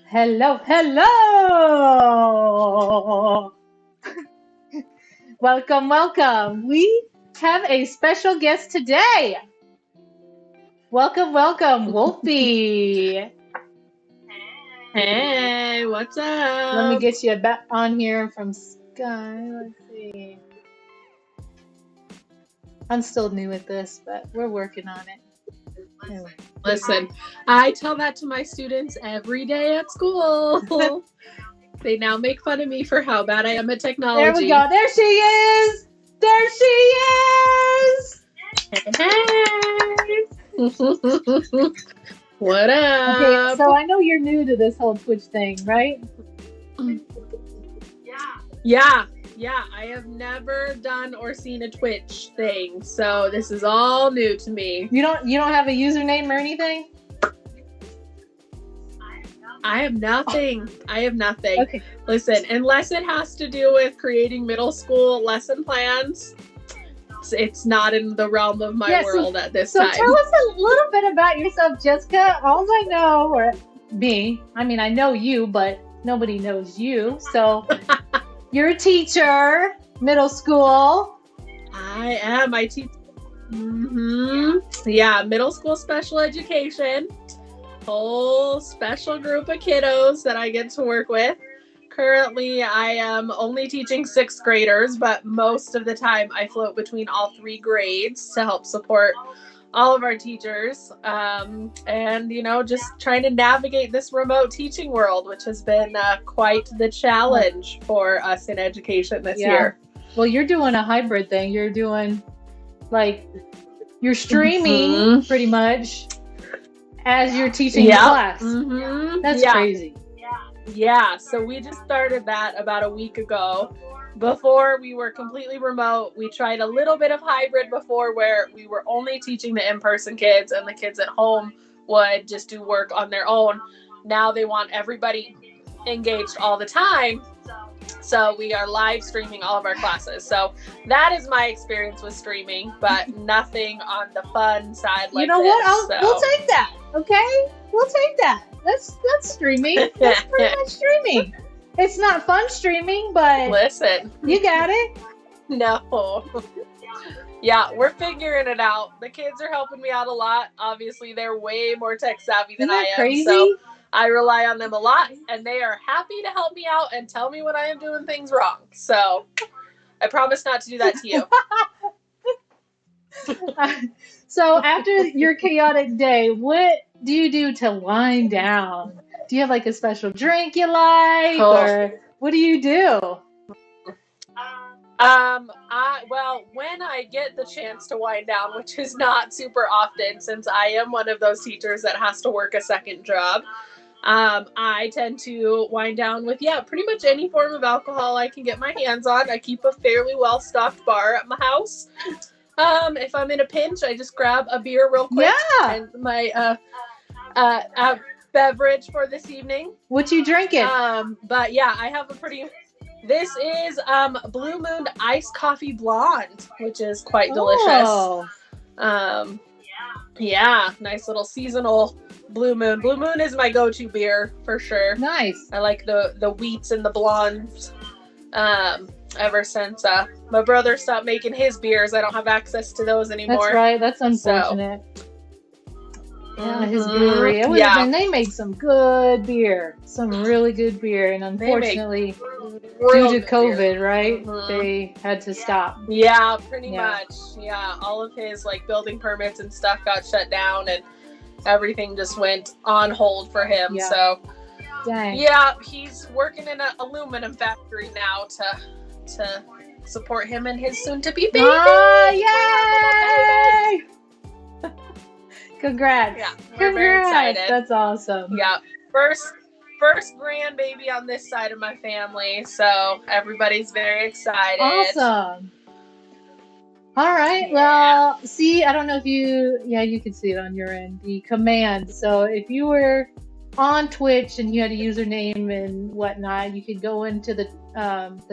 Hello, hello. Welcome, welcome. We have a special guest today. Welcome, welcome, Wulfie. Hey, what's up? Let me get you back on here from Sky. Let's see. I'm still new at this, but we're working on it. Anyway. Listen, I tell that to my students every day at school. They now make fun of me for how bad I am at technology. There we go. There she is. There she is. Hey. What up? Okay, so I know you're new to this whole Twitch thing, right? Yeah, I have never done or seen a Twitch thing, so this is all new to me. You don't have a username or anything? I have nothing. Okay. Listen, unless it has to do with creating middle school lesson plans, it's not in the realm of my world at this time. So tell us a little bit about yourself, Jessica. All I know, or me, I mean, I know you, but nobody knows you. So you're a teacher, middle school. I am. I teach. Yeah, middle school special education. Whole special group of kiddos that I get to work with. Currently, I am only teaching 6th graders, but most of the time I float between all 3 grades to help support all of our teachers. And, just trying to navigate this remote teaching world, which has been quite the challenge for us in education this year. Well, you're doing a hybrid thing. You're doing, you're streaming pretty much as you're teaching the class. That's crazy. Yeah, so we just started that about a week ago. Before we were completely remote, we tried a little bit of hybrid before where we were only teaching the in-person kids and the kids at home would just do work on their own. Now they want everybody engaged all the time. So we are live streaming all of our classes. So that is my experience with streaming, but nothing on the fun side like You know this, what? We'll take that. Okay? We'll take that. That's streaming. That's pretty much streaming. It's not fun streaming, but listen, you got it. No. Yeah, we're figuring it out. The kids are helping me out a lot. Obviously, they're way more tech savvy than I am. Crazy? So I rely on them a lot, and they are happy to help me out and tell me when I am doing things wrong. So I promise not to do that to you. So after your chaotic day, what do you do to wind down? Do you have a special drink you like, or what do you do? When I get the chance to wind down, which is not super often since I am one of those teachers that has to work a second job, I tend to wind down with, pretty much any form of alcohol I can get my hands on. I keep a fairly well-stocked bar at my house. If I'm in a pinch, I just grab a beer real quick. Yeah. And my beverage for this evening. What you drinking? But yeah, I have this is Blue Moon Iced Coffee Blonde, which is quite delicious. Yeah, nice little seasonal Blue Moon. Blue Moon is my go-to beer for sure. Nice. I like the wheats and the blondes. Ever since my brother stopped making his beers, I don't have access to those anymore. That's right. That's unfortunate. Yeah, his brewery. And they made some good beer. Some really good beer. And unfortunately, due to COVID, right? They had to stop. Yeah, pretty much. Yeah, all of his building permits and stuff got shut down and everything just went on hold for him. Yeah. So, dang. Yeah, he's working in an aluminum factory now to support him and his soon-to-be baby. Yay! Congrats. Yeah, we're very excited. That's awesome. Yeah, first grandbaby on this side of my family, so everybody's very excited. Awesome. All right. Well, see, I don't know if you can see it on your end, the command. So if you were on Twitch and you had a username and whatnot, you could go into the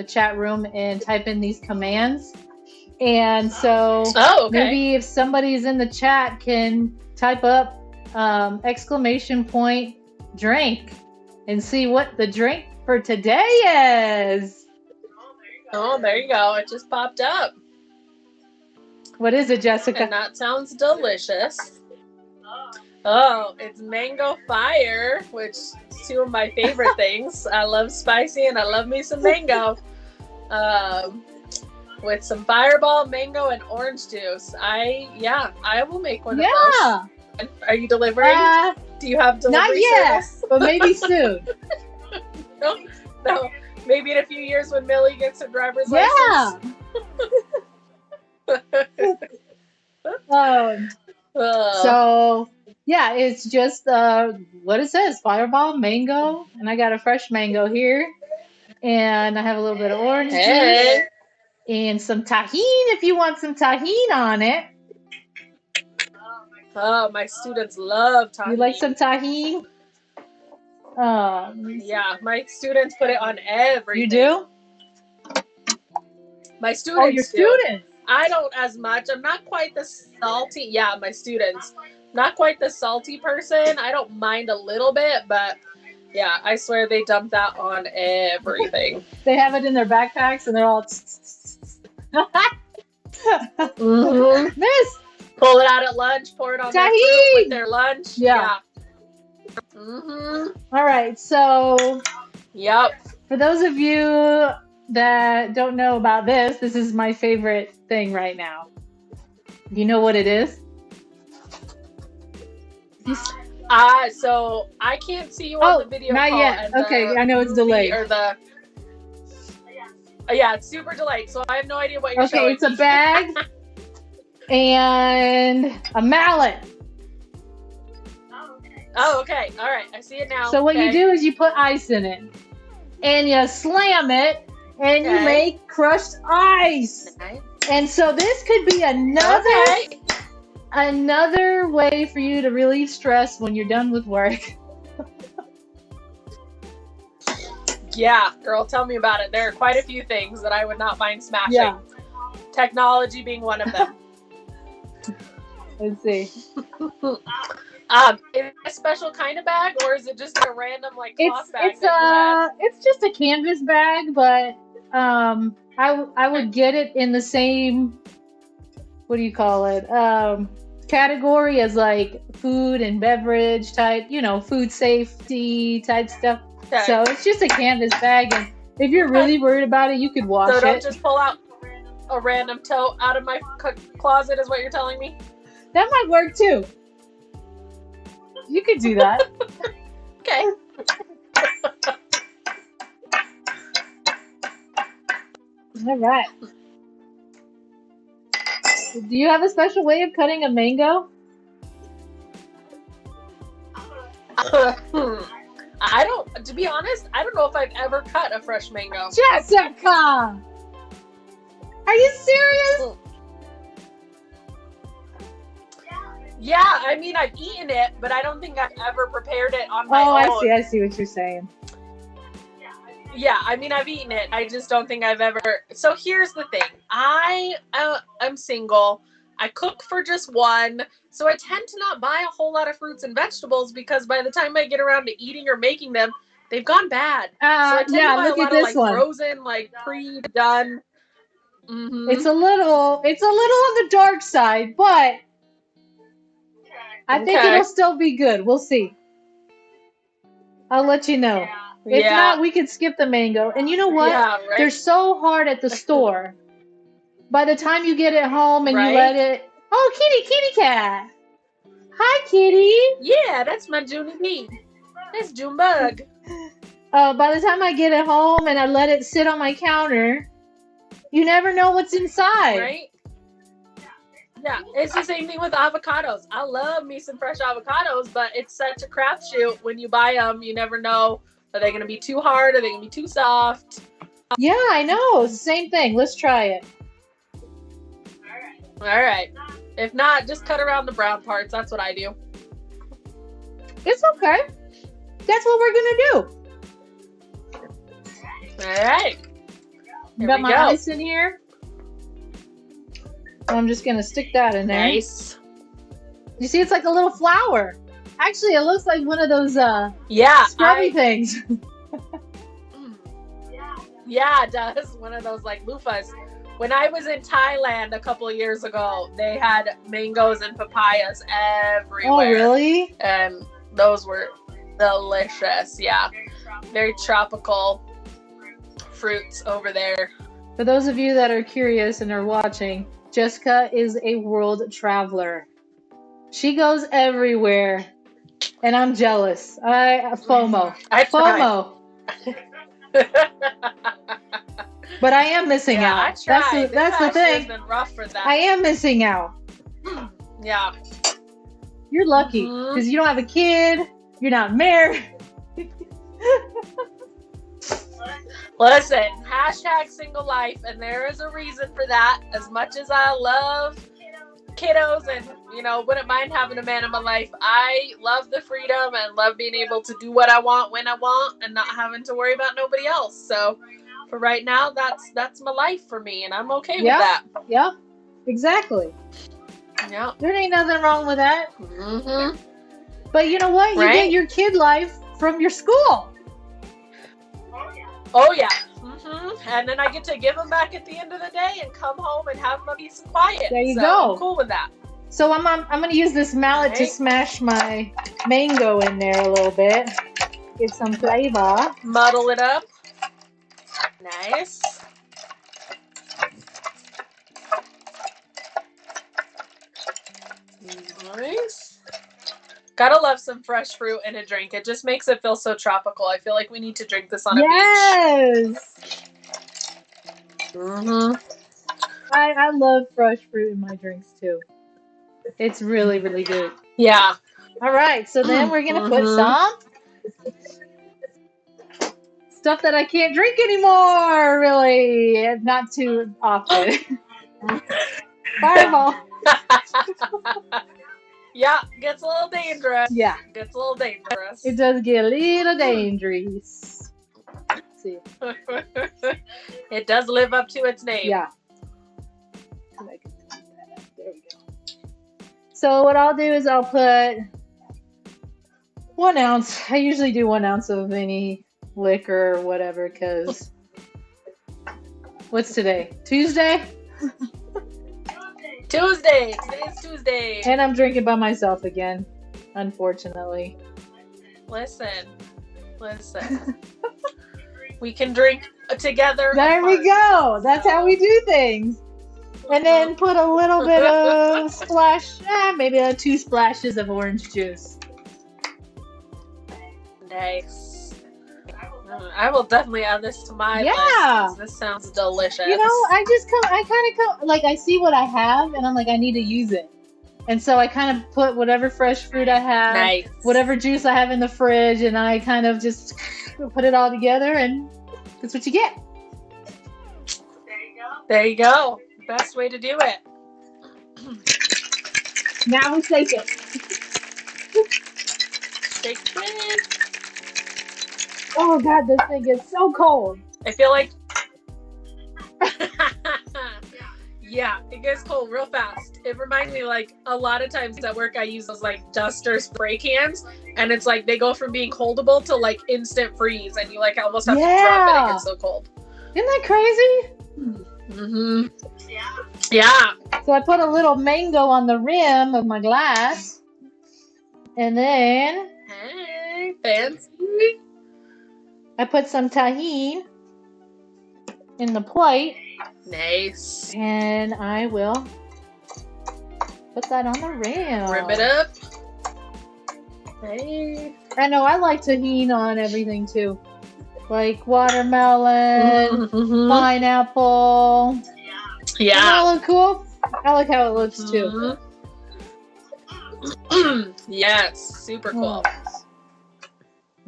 chat room and type in these commands. And so maybe if somebody's in the chat can type up !drink and see what the drink for today is. Oh, there you go. It just popped up. What is it, Jessica? And that sounds delicious. Oh, it's mango fire, which is two of my favorite things. I love spicy and I love me some mango. With some fireball, mango, and orange juice. I will make one of those. Are you delivering? Do you have delivery service? Not yet, but maybe soon. No, maybe in a few years when Millie gets her driver's license. So yeah, it's just what it says: fireball, mango, and I got a fresh mango here, and I have a little bit of orange juice and some Tajin if you want some Tajin on it. Oh, my students love Tajin. You like some Tajin? Yeah, my students put it on everything. You do? My students. Oh, your students. I don't as much. I'm not quite the salty. Yeah, my students. Not quite the salty person. I don't mind a little bit, but yeah, I swear they dump that on everything. They have it in their backpacks and they're all Miss! Pull it out at lunch, pour it on their fruit with their lunch. Yeah. All right, so for those of you that don't know about this is my favorite thing right now. You know what it is? So I can't see you on the video not call. yet. Okay, I know it's delayed. It's super delayed, so I have no idea what you're showing. Okay, it's a bag and a mallet. Oh, okay. All right. I see it now. So what you do is you put ice in it and you slam it and you make crushed ice. Okay. And so this could be another way for you to relieve stress when you're done with work. Yeah, girl, tell me about it. There are quite a few things that I would not mind smashing. Yeah. Technology being one of them. Let's see. Is it a special kind of bag, or is it just a random cloth bag? It's just a canvas bag, but I would get it in the same, what do you call it? Category as food and beverage type, food safety type stuff. Okay. So it's just a canvas bag, and if you're really worried about it, you could wash it. So don't just pull out a random tote out of my closet, is what you're telling me? That might work too. You could do that. Okay. All right. Do you have a special way of cutting a mango? I don't, to be honest, I don't know if I've ever cut a fresh mango. Jessica! Are you serious? Yeah, I mean, I've eaten it, but I don't think I've ever prepared it on my own. Oh, I see what you're saying. Yeah, I mean, I've eaten it. I just don't think I've ever. So here's the thing. I'm single. I cook for just one. So I tend to not buy a whole lot of fruits and vegetables because by the time I get around to eating or making them, they've gone bad. So I tend to buy look a at lot this of one. Frozen, pre-done. Mm-hmm. It's a little on the dark side, but I think it'll still be good. We'll see. I'll let you know. If not, we could skip the mango. And you know what? Yeah, right. They're so hard at the store. By the time you get it home and you let it... Oh, kitty cat. Hi, kitty. Yeah, that's my Junie bee. That's Junebug. By the time I get it home and I let it sit on my counter, you never know what's inside. Right? Yeah, it's the same thing with avocados. I love me some fresh avocados, but it's such a crapshoot. When you buy them, you never know. Are they going to be too hard? Are they going to be too soft? Yeah, I know. Same thing. Let's try it. All right. If not, just cut around the brown parts. That's what I do. It's okay. That's what we're going to do. All right. Got my ice in here. I'm just going to stick that in there. Nice. You see, it's like a little flower. Actually, it looks like one of those Yeah, scrubby things. Yeah, it does. One of those like loofahs. When I was in Thailand a couple of years ago, they had mangoes and papayas everywhere. Oh, really? And those were delicious. Yeah. Very tropical fruits over there. For those of you that are curious and are watching, Jessica is a world traveler. She goes everywhere, and I'm jealous. FOMO. FOMO. But I am missing out. I tried. That's the thing. Been rough for that. I am missing out. Yeah. You're lucky because you don't have a kid. You're not married. Listen, hashtag single life, and there is a reason for that. As much as I love kiddos and, wouldn't mind having a man in my life, I love the freedom and love being able to do what I want when I want and not having to worry about nobody else. So for right now, that's my life for me, and I'm okay with that. Yeah, exactly. Yeah. There ain't nothing wrong with that. Mm-hmm. But you know what? You get your kid life from your school. Oh, yeah. Mm-hmm. And then I get to give them back at the end of the day and come home and have my peace and quiet. There you go. I'm cool with that. So I'm going to use this mallet to smash my mango in there a little bit. Get some flavor. Muddle it up. Nice. Nice. Gotta love some fresh fruit in a drink. It just makes it feel so tropical. I feel like we need to drink this on a beach. Yes. Mm-hmm. I love fresh fruit in my drinks too. It's really, really good. Yeah. All right. So then we're going to put some stuff that I can't drink anymore, really. Not too often. Fireball. Yeah, gets a little dangerous. Yeah. Gets a little dangerous. It does get a little dangerous. Let's see. It does live up to its name. Yeah. There we go. So what I'll do is I'll put 1 ounce. I usually do 1 ounce of any liquor or whatever because what's today? Tuesday? Tuesday. Today's Tuesday. And I'm drinking by myself again, unfortunately. Listen. We can drink together. There we go. That's how we do things. And then put a little bit of splash, maybe 2 splashes of orange juice. Nice. I will definitely add this to my list. This sounds delicious. I see what I have and I'm like, I need to use it. And so I kind of put whatever fresh fruit I have, whatever juice I have in the fridge, and I kind of just put it all together and that's what you get. There you go. Best way to do it. Now we shake it. Shake it. Oh God, this thing gets so cold. I feel like yeah, it gets cold real fast. It reminds me, like, a lot of times at work I use those like duster spray cans, and it's like they go from being holdable to like instant freeze, and you like almost have to drop it. It gets so cold. Isn't that crazy? Mm-hmm. Yeah. So I put a little mango on the rim of my glass, and then fancy. I put some Tajin in the plate. Nice. And I will put that on the rim. Rim it up. Hey. I know, I like Tajin on everything too. Like watermelon, pineapple. Yeah. Doesn't that look cool? I like how it looks too. Yes, super cool.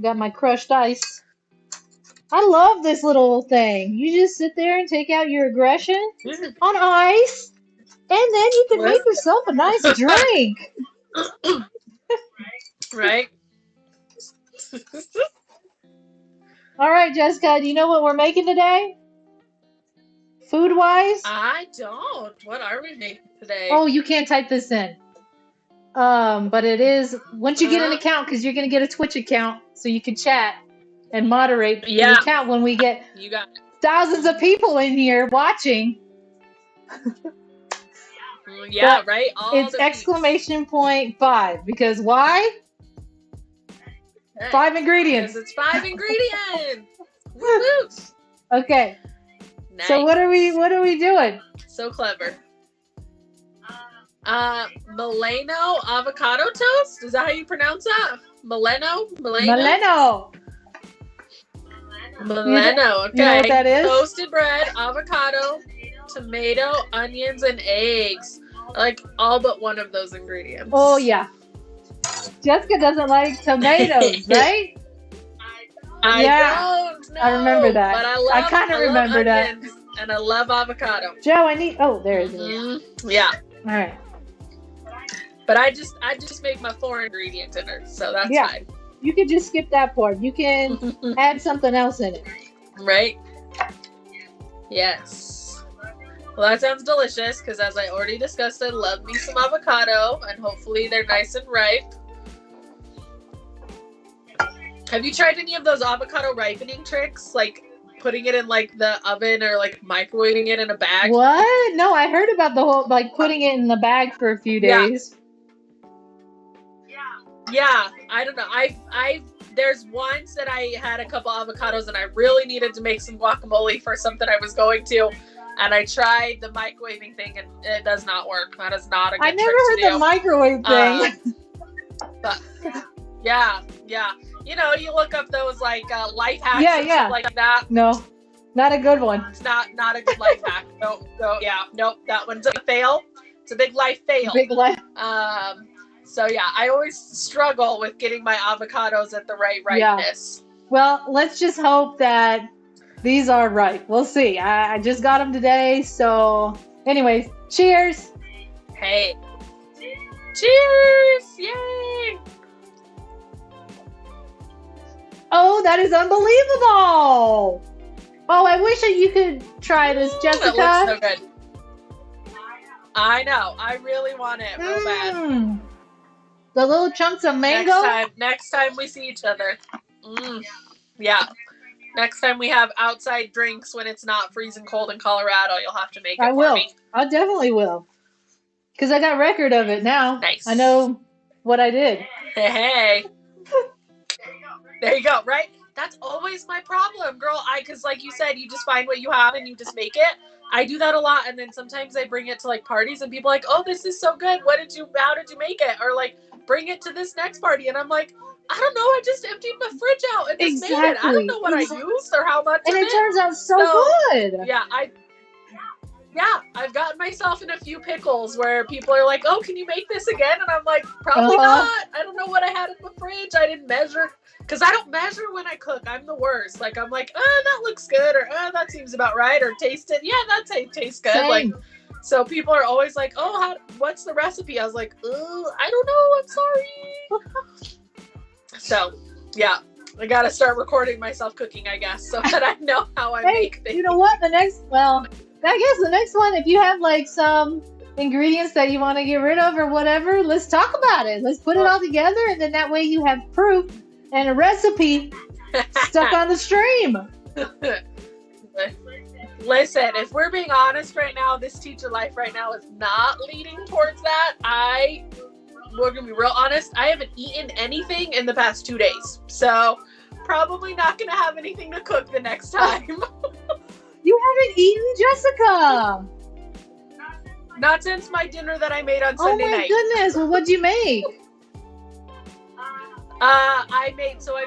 Got my crushed ice. I love this little thing. You just sit there and take out your aggression on ice, and then you can make yourself a nice drink. Right? All right, Jessica, do you know what we're making today? Food-wise? I don't. What are we making today? Oh, you can't type this in. But it is once you get an account, because you're gonna get a Twitch account, so you can chat and moderate the Yeah. account when we get You got it. thousands of people in here watching. Yeah, But right. All it's the peeps. !5 because why? Hey, 5 ingredients. Because it's 5 ingredients. Woo-hoo. Okay. Nice. So what are we doing? So clever. Milleno avocado toast? Is that how you pronounce that? Milleno? Milleno. Milleno. Okay. You know what that is? Toasted bread, avocado, tomato, onions, and eggs. I like all but one of those ingredients. Oh yeah. Jessica doesn't like tomatoes, right? I don't know. I remember that. But I kind of remember that. And I love avocado. Joe, I need. Oh, there it is. Mm-hmm. Yeah. All right. But I just make my 4 ingredient dinner, so that's fine. You could just skip that part. You can add something else in it. Right? Yes. Well, that sounds delicious, because as I already discussed, I love me some avocado, and hopefully they're nice and ripe. Have you tried any of those avocado ripening tricks? Like putting it in like the oven or like microwaving it in a bag? What? No, I heard about the whole like putting it in the bag for a few days. Yeah, I don't know. There's once that I had a couple avocados and I really needed to make some guacamole for something I was going to, and I tried the microwaving thing and it does not work. That is not a good I never trick to heard do. the microwave thing. But yeah. You know, you look up those like life hacks and stuff like that. No, not a good one. It's not a good life hack. Nope, that one's a fail. It's a big life fail. Big life. So yeah, I always struggle with getting my avocados at the right ripeness. Yeah. Well, let's just hope that these are ripe. We'll see. I just got them today, so anyways, cheers. Hey. Cheers! Yay! Oh, that is unbelievable! Oh, I wish that you could try this, Jessica. That looks so good. I know. I really want it real bad. The little chunks of mango. Next time we see each other. Yeah. Next time we have outside drinks when it's not freezing cold in Colorado, you'll have to make it for me. I definitely will. Because I got record of it now. Nice. I know what I did. Hey. There you go, right? That's always my problem, girl. Because like you said, you just find what you have and you just make it. I do that a lot, and then sometimes I bring it to like parties and people are like, oh, this is so good. How did you make it? Or like, bring it to this next party. And I'm like, I don't know. I just emptied my fridge out and just made it. I don't know what I used or how much and of it turns out so good. Yeah, I've gotten myself in a few pickles where people are like, oh, can you make this again? And I'm like, probably not. I don't know what I had in the fridge. I didn't measure. Because I don't measure when I cook. I'm the worst. Like, I'm like, oh, that looks good. Or, oh, that seems about right. Or taste it. Yeah, that tastes good. Same. Like, so people are always like, oh, what's the recipe? I was like, I don't know. I'm sorry. So, yeah. I got to start recording myself cooking, I guess, so that I know how I make things. You know what? I guess the next one, if you have like some ingredients that you want to get rid of or whatever, let's talk about it. Let's put it all together, and then that way you have proof and a recipe stuck on the stream. Listen, if we're being honest right now, this teacher life right now is not leading towards that. We're gonna be real honest. I haven't eaten anything in the past 2 days, so probably not gonna have anything to cook the next time. You haven't eaten, Jessica? Not since my dinner that I made on Sunday night. Oh my goodness! Well, what'd you make? I've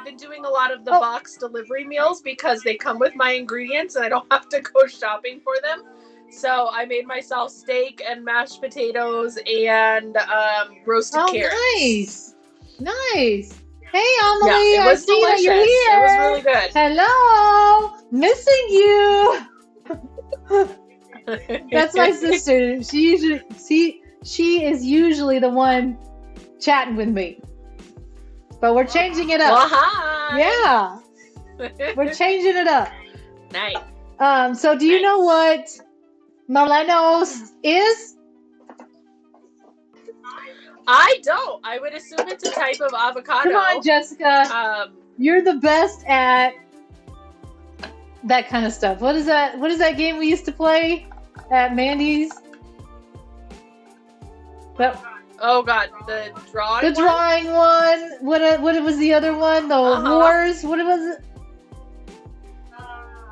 been doing a lot of the box delivery meals because they come with my ingredients and I don't have to go shopping for them. So I made myself steak and mashed potatoes and roasted carrots. Nice. Hey, Amelie, yeah, it was delicious. You're here. It was really good. Hello, missing you. That's my sister. She is usually the one chatting with me, but we're changing it up. Well, hi. Yeah, we're changing it up. Nice. So do you know what Milleno is? I don't. I would assume it's a type of avocado. Come on, Jessica. You're the best at that kind of stuff. What is that? What is that game we used to play at Mandy's? Oh God, the drawing. The drawing one. What was the other one? The wars. What was it?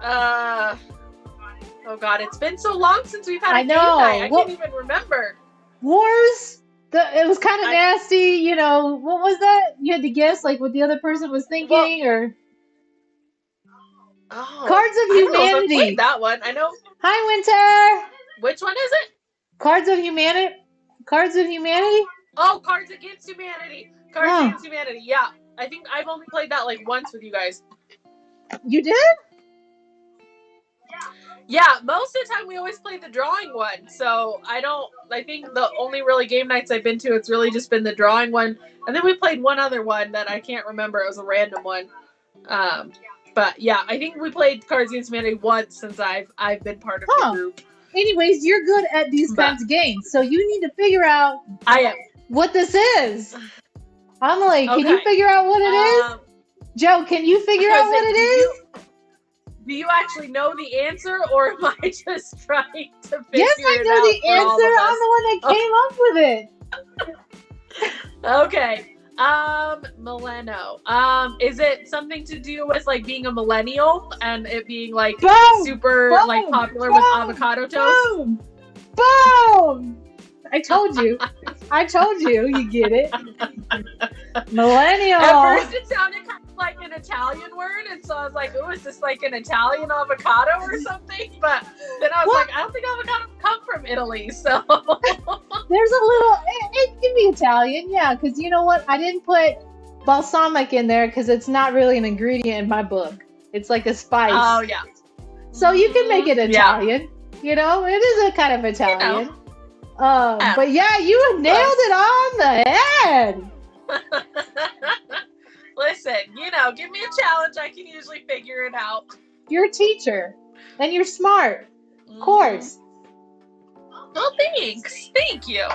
Oh God, it's been so long since we've had a game night. I can't even remember. Wars. It was kind of nasty. You know, what was that? You had to guess like what the other person was thinking, or. Oh, Cards of Humanity. I don't know if I played that one. I know. Hi, Winter. Which one is it? Cards of Humanity. Cards of Humanity. Oh, Cards Against Humanity. Cards Against Humanity. Yeah, I think I've only played that like once with you guys. You did? Yeah, most of the time we always play the drawing one. So I think the only really game nights I've been to, it's really just been the drawing one. And then we played one other one that I can't remember. It was a random one. But yeah, I think we played Cards Against Humanity once since I've been part of the group. Anyways, you're good at these kinds of games. So you need to figure out what this is. Amelie, can you figure out what it is? Joe, can you figure out what it is? Do you actually know the answer, or am I just trying to figure it out? Yes, I know the answer. I'm the one that came up with it. Okay. Milleno. Is it something to do with like being a millennial and it being like super like popular with avocado toast? Boom! Boom! I told you. You get it. Millennial. At first it sounded kind of like an Italian word, and so I was like, oh, is this like an Italian avocado or something? But then I was like, I don't think avocados come from Italy, so. There's a little, it can be Italian, yeah, because you know what? I didn't put balsamic in there because it's not really an ingredient in my book. It's like a spice. Oh, yeah. So you can make it Italian. You know, it is a kind of Italian. You know. But yeah, you nailed it on the head. Listen, you know, give me a challenge. I can usually figure it out. You're a teacher, and you're smart. Of course. Well, thanks. Thank you.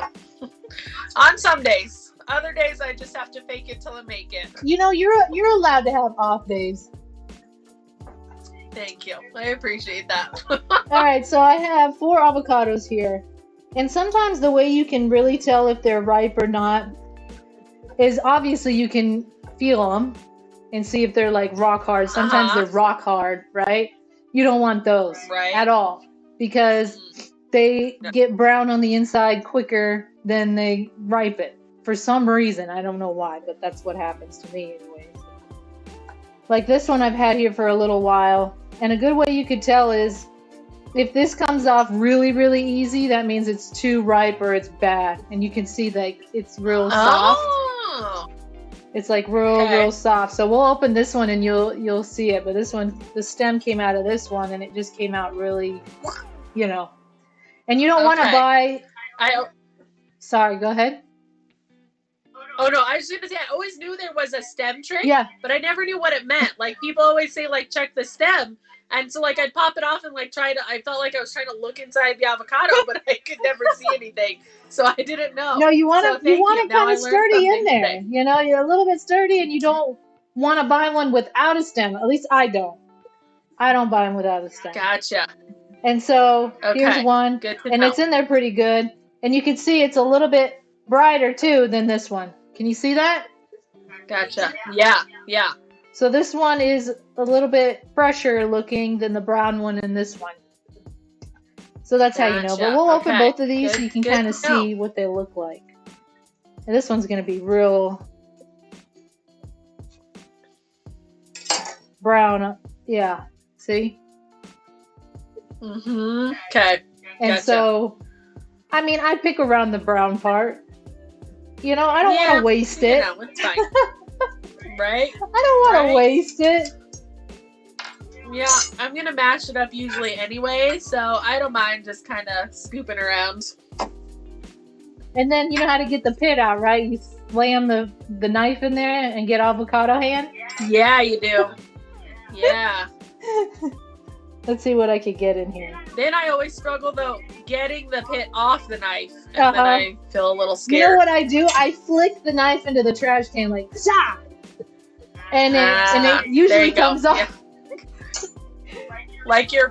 On some days. Other days, I just have to fake it till I make it. You know, you're allowed to have off days. Thank you. I appreciate that. All right, so I have 4 avocados here. And sometimes the way you can really tell if they're ripe or not is obviously you can feel them and see if they're like rock hard. Sometimes they're rock hard, right? You don't want those at all because they get brown on the inside quicker than they ripen. For some reason, I don't know why, but that's what happens to me anyways. Like this one I've had here for a little while. And a good way you could tell is if this comes off really, really easy, that means it's too ripe or it's bad. And you can see that it's real soft. Oh. It's like real soft. So we'll open this one and you'll see it. But this one, the stem came out of this one and it just came out really, you know. And you don't want to buy... Sorry, go ahead. Oh, no, I was going to say, I always knew there was a stem trick. Yeah. But I never knew what it meant. Like, people always say, like, check the stem. And so, like, I'd pop it off and, like, I felt like I was trying to look inside the avocado, but I could never see anything. So I didn't know. No, you want it kind of sturdy in there. Today. You know, you're a little bit sturdy and you don't want to buy one without a stem. At least I don't. I don't buy them without a stem. Gotcha. And so here's one. And it's in there pretty good. And you can see it's a little bit brighter, too, than this one. Can you see that? Gotcha. Yeah, yeah. So this one is a little bit fresher looking than the brown one in this one. So that's how you know. But we'll open both of these so you can kind of see what they look like. And this one's going to be real brown. Yeah. See? Mm-hmm. Okay. And so, I mean, I pick around the brown part. You know, I don't want to waste it. You know, it's fine. Right? I don't want to waste it. Yeah, I'm going to mash it up usually anyway, so I don't mind just kind of scooping around. And then you know how to get the pit out, right? You slam the knife in there and get avocado hand? Yeah, you do. Yeah. Let's see what I could get in here. Then I always struggle though getting the pit off the knife, and then I feel a little scared. You know what I do? I flick the knife into the trash can like, Zah! and it usually comes off. Yeah. Like your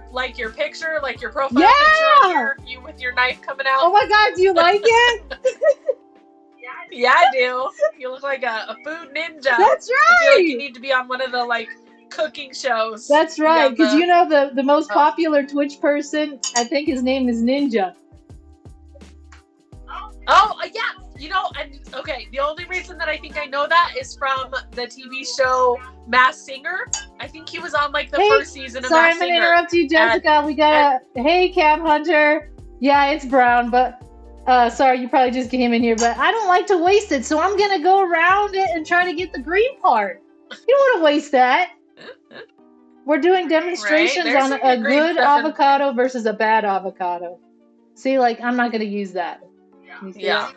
picture, like your profile picture of you with your knife coming out. Oh my God, do you like it? Yeah, I do. You look like a food ninja. That's right. I feel like you need to be on one of the like cooking shows. That's right, because you know the most popular Twitch person, I think his name is Ninja. Oh, yeah. You know, okay, the only reason that I think I know that is from the TV show Masked Singer. I think he was on like the first season of Masked Singer. Sorry, I'm going to interrupt you, Jessica. We got hey, Cam Hunter. Yeah, it's Brown, but sorry, you probably just came in here, but I don't like to waste it, so I'm going to go around it and try to get the green part. You don't want to waste that. We're doing demonstrations on a good avocado versus a bad avocado. See, like, I'm not going to use that. Yeah.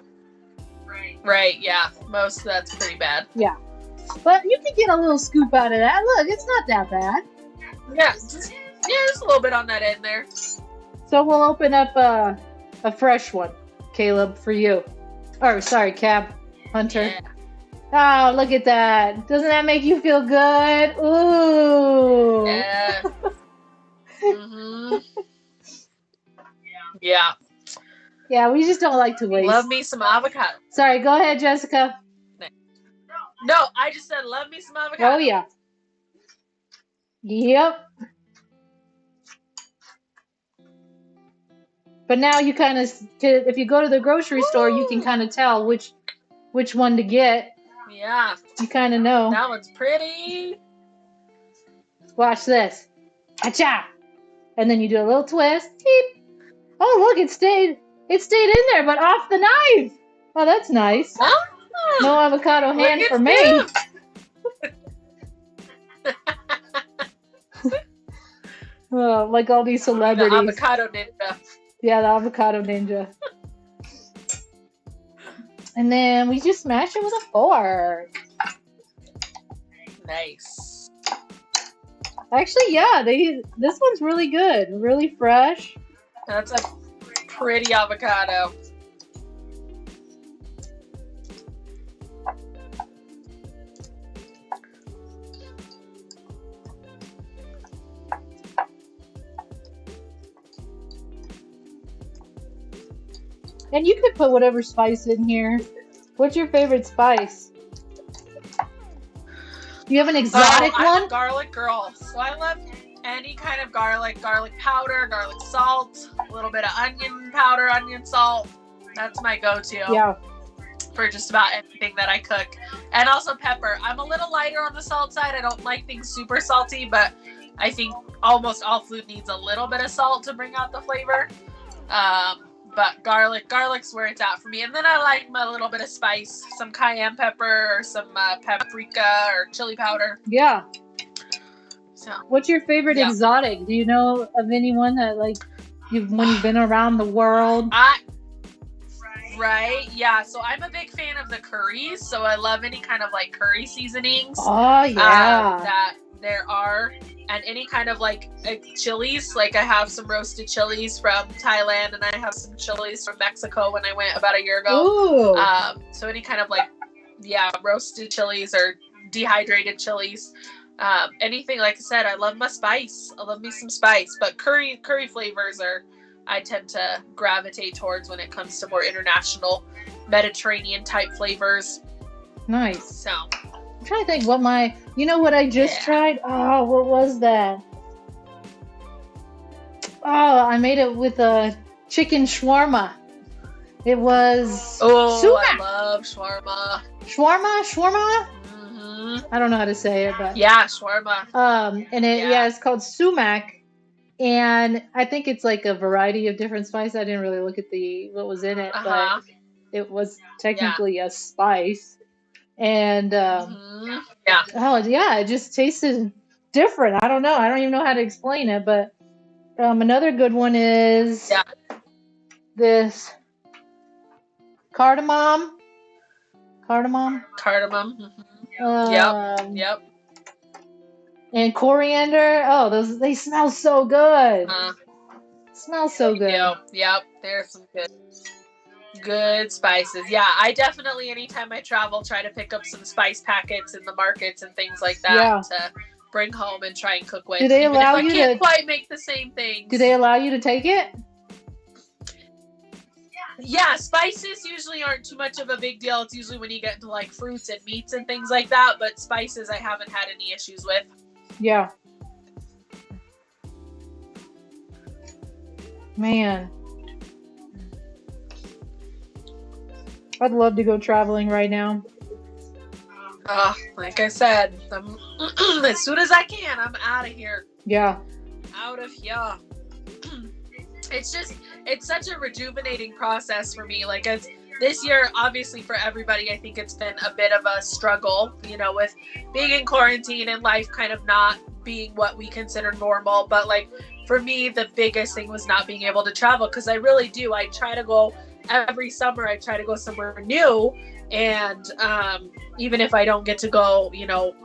Right, yeah. Most that's pretty bad. Yeah. But you can get a little scoop out of that. Look, it's not that bad. Yeah, just a little bit on that end there. So we'll open up a fresh one, Caleb, for you. Or, sorry, Cab Hunter. Yeah. Oh, look at that. Doesn't that make you feel good? Ooh. Yeah. Mm-hmm. Yeah. Yeah, we just don't like to waste. Love me some avocado. Sorry, go ahead, Jessica. No, I just said love me some avocado. Oh, yeah. Yep. But now you kind of, if you go to the grocery store, you can kind of tell which one to get. Yeah. You kind of know. That one's pretty. Watch this. Cha-cha. And then you do a little twist. Beep. Oh, look, it stayed in there, but off the knife. Oh, that's nice. Oh, no avocado hand for me. Oh, like all these celebrities. The avocado ninja. Yeah, the avocado ninja. And then we just smash it with a fork. Nice. Actually, yeah, this one's really good. Really fresh. That's a pretty avocado. And you could put whatever spice in here. What's your favorite spice? Do you have an exotic one? I'm a garlic girl, so I love any kind of garlic powder, garlic salt, a little bit of onion powder, onion salt. That's my go-to. Yeah. For just about anything that I cook. And also pepper. I'm a little lighter on the salt side. I don't like things super salty, but I think almost all food needs a little bit of salt to bring out the flavor. But garlic's where it's at for me. And then I like my little bit of spice, some cayenne pepper or some paprika or chili powder. Yeah. So, what's your favorite exotic? Do you know of anyone that when you've been around the world? Right, yeah. So I'm a big fan of the curries. So I love any kind of like curry seasonings. Oh yeah. That there are. And any kind of like chilies, like I have some roasted chilies from Thailand, and I have some chilies from Mexico when I went about a year ago. Ooh. So any kind of roasted chilies or dehydrated chilies, anything. Like I said, I love my spice. I love me some spice, but curry flavors I tend to gravitate towards when it comes to more international Mediterranean type flavors. Nice. So. I'm trying to think what I just tried. Oh, what was that? Oh, I made it with a chicken shawarma. It was sumac. I love shawarma. Shawarma? Mm-hmm. I don't know how to say it, but yeah, shawarma. And it's called sumac, and I think it's like a variety of different spices. I didn't really look at what was in it, but it was technically a spice. And it just tasted different. I don't know. I don't even know how to explain it. But another good one is this cardamom. Mm-hmm. Yep. and coriander. Oh, they smell so good. Smell so good. Yep, there's some good spices. Yeah, I definitely, anytime I travel, try to pick up some spice packets in the markets and things like that to bring home and try and cook with. Do they allow even if you I can't quite make the same things. Do they allow you to take it? Yeah, spices usually aren't too much of a big deal. It's usually when you get into like fruits and meats and things like that, but spices I haven't had any issues with. Yeah. Man. I'd love to go traveling right now. Like I said, as soon as I can, I'm out of here. Yeah. Out of here. It's such a rejuvenating process for me. Like, it's this year, obviously for everybody, I think it's been a bit of a struggle, with being in quarantine and life kind of not being what we consider normal. But like for me, the biggest thing was not being able to travel, because I really do. I try to go every summer. I try to go somewhere new. And even if I don't get to go,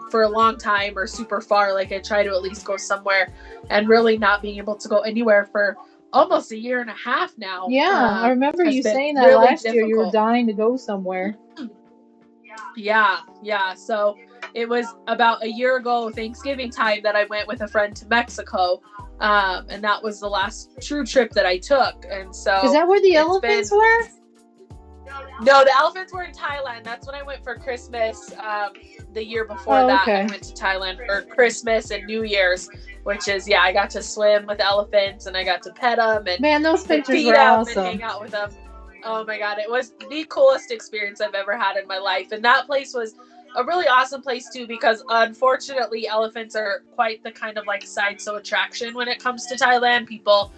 for a long time or super far, like I try to at least go somewhere. And really not being able to go anywhere for almost a year and a half now. Yeah, I remember you saying that really last year. You were dying to go somewhere. Yeah. So it was about a year ago, Thanksgiving time, that I went with a friend to Mexico. And that was the last true trip that I took. And so is that where the elephants were? No, the elephants were in Thailand. That's when I went for Christmas. The year before that, I went to Thailand for Christmas and New Year's, which is, I got to swim with elephants and I got to pet them and man, those pictures feed were them awesome. and hang out with them. Oh my God, it was the coolest experience I've ever had in my life. And that place was a really awesome place too, because unfortunately elephants are quite the kind of like sideshow attraction when it comes to Thailand. People,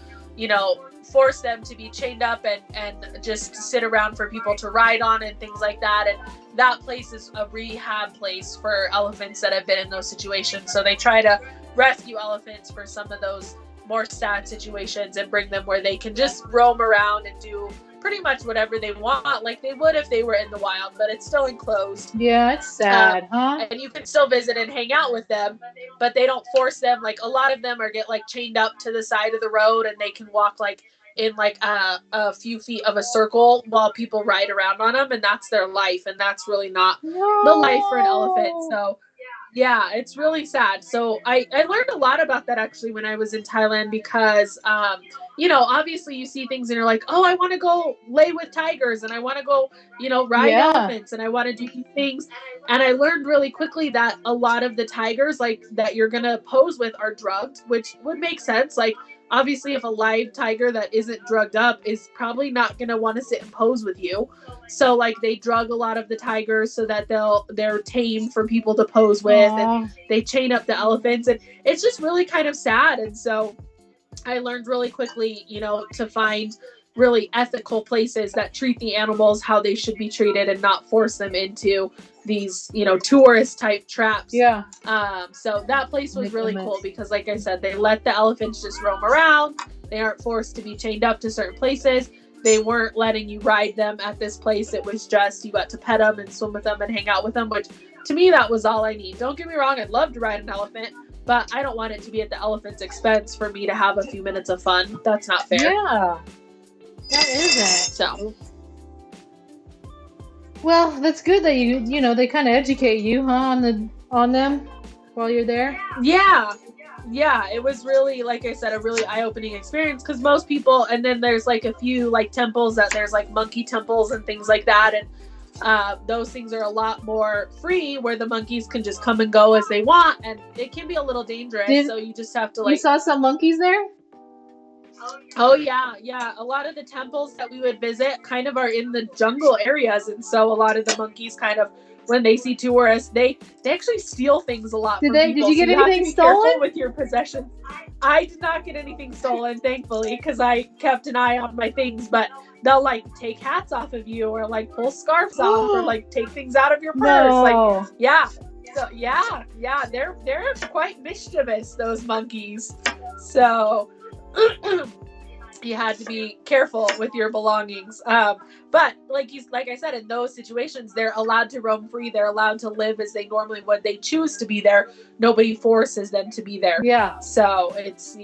force them to be chained up and just sit around for people to ride on and things like that. And that place is a rehab place for elephants that have been in those situations. So they try to rescue elephants for some of those more sad situations and bring them where they can just roam around and do pretty much whatever they want, like they would if they were in the wild, but it's still enclosed. Yeah, it's sad, huh? And you can still visit and hang out with them, but they don't force them. Like a lot of them get like chained up to the side of the road, and they can walk like in like a few feet of a circle while people ride around on them, and that's their life, and that's really not the life for an elephant. So yeah, it's really sad. So I learned a lot about that actually when I was in Thailand, because obviously you see things and you're like, oh, I want to go lay with tigers and I want to go, ride elephants and I want to do these things. And I learned really quickly that a lot of the tigers like that you're going to pose with are drugged, which would make sense. Like obviously if a live tiger that isn't drugged up is probably not going to want to sit and pose with you. So like they drug a lot of the tigers so that they're tame for people to pose with. And they chain up the elephants, and it's just really kind of sad. And so I learned really quickly, to find really ethical places that treat the animals how they should be treated and not force them into these, tourist type traps. Yeah. So that place was really cool because, like I said, they let the elephants just roam around. They aren't forced to be chained up to certain places. They weren't letting you ride them at this place. It was just you got to pet them and swim with them and hang out with them, which to me, that was all I need. Don't get me wrong. I'd love to ride an elephant, but I don't want it to be at the elephant's expense for me to have a few minutes of fun. That's not fair. Yeah, that isn't. So, well, that's good that they kind of educate you, huh, on them while you're there. Yeah, it was really, like I said, a really eye-opening experience, because most people, and then there's like a few like temples that there's like monkey temples and things like that, and those things are a lot more free, where the monkeys can just come and go as they want, and it can be a little dangerous. So you just have to like. You saw some monkeys there? Oh yeah. A lot of the temples that we would visit kind of are in the jungle areas, and so a lot of the monkeys kind of, when they see tourists, they actually steal things a lot. Did you get anything stolen with your possessions? I did not get anything stolen, thankfully, because I kept an eye on my things. But they'll like take hats off of you, or like pull scarves off, or like take things out of your purse. No. Like so they're quite mischievous, those monkeys. So you had to be careful with your belongings. But like I said, in those situations, they're allowed to roam free. They're allowed to live as they normally would. They choose to be there. Nobody forces them to be there. Yeah. So it's.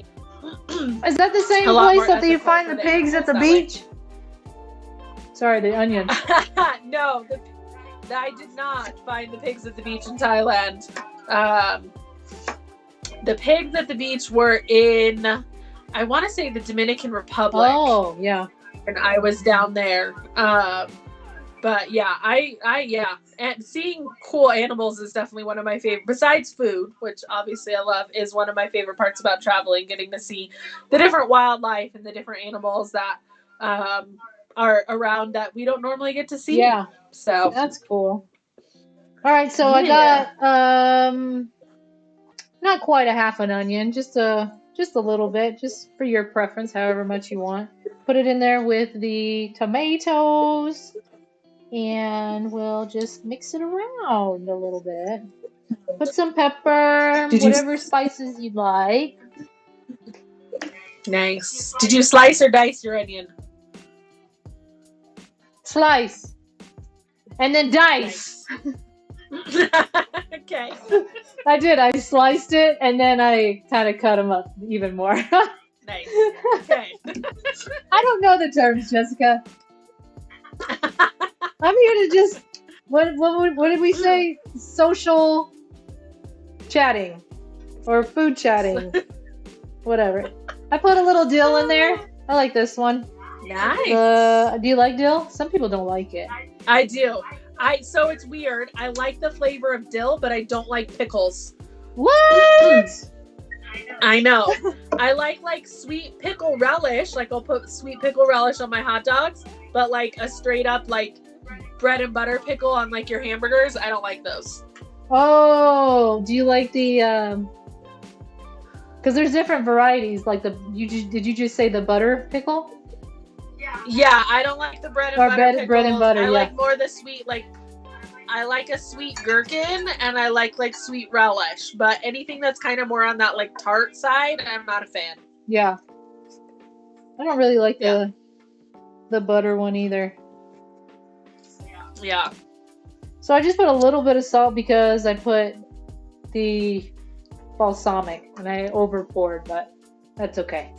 Is that the same place that you find the pigs at the beach? Sorry, the onion. No, I did not find the pigs at the beach in Thailand. The pigs at the beach were in, I want to say, the Dominican Republic. Oh, yeah. And I was down there. But yeah, and seeing cool animals is definitely one of my favorite, besides food, which obviously I love, is one of my favorite parts about traveling, getting to see the different wildlife and the different animals that are around that we don't normally get to see. Yeah. So that's cool. All right, so I got not quite a half an onion, just a little bit, just for your preference, however much you want. Put it in there with the tomatoes, and we'll just mix it around a little bit. Put some pepper, whatever spices you'd like. Nice. Did you slice or dice your onion? Slice. And then dice. Okay. I did. I sliced it, and then I kind of cut them up even more. Nice. Okay. I don't know the terms, Jessica. I'm here to just what did we say? Social chatting or food chatting, whatever. I put a little dill in there. I like this one. Nice. Do you like dill? Some people don't like it. I do. So it's weird. I like the flavor of dill, but I don't like pickles. What? I know. I like sweet pickle relish. Like I'll put sweet pickle relish on my hot dogs, but like a straight up like bread and butter pickle on like your hamburgers, I don't like those. Oh, do you like the because there's different varieties. Like did you just say the butter pickle? Yeah, I don't like the bread and butter pickles. Bread and butter. I like more the sweet, like I like a sweet gherkin, and I like sweet relish. But anything that's kind of more on that like tart side, I'm not a fan. Yeah, I don't really like the butter one either. Yeah. So I just put a little bit of salt because I put the balsamic and I over poured, but that's okay.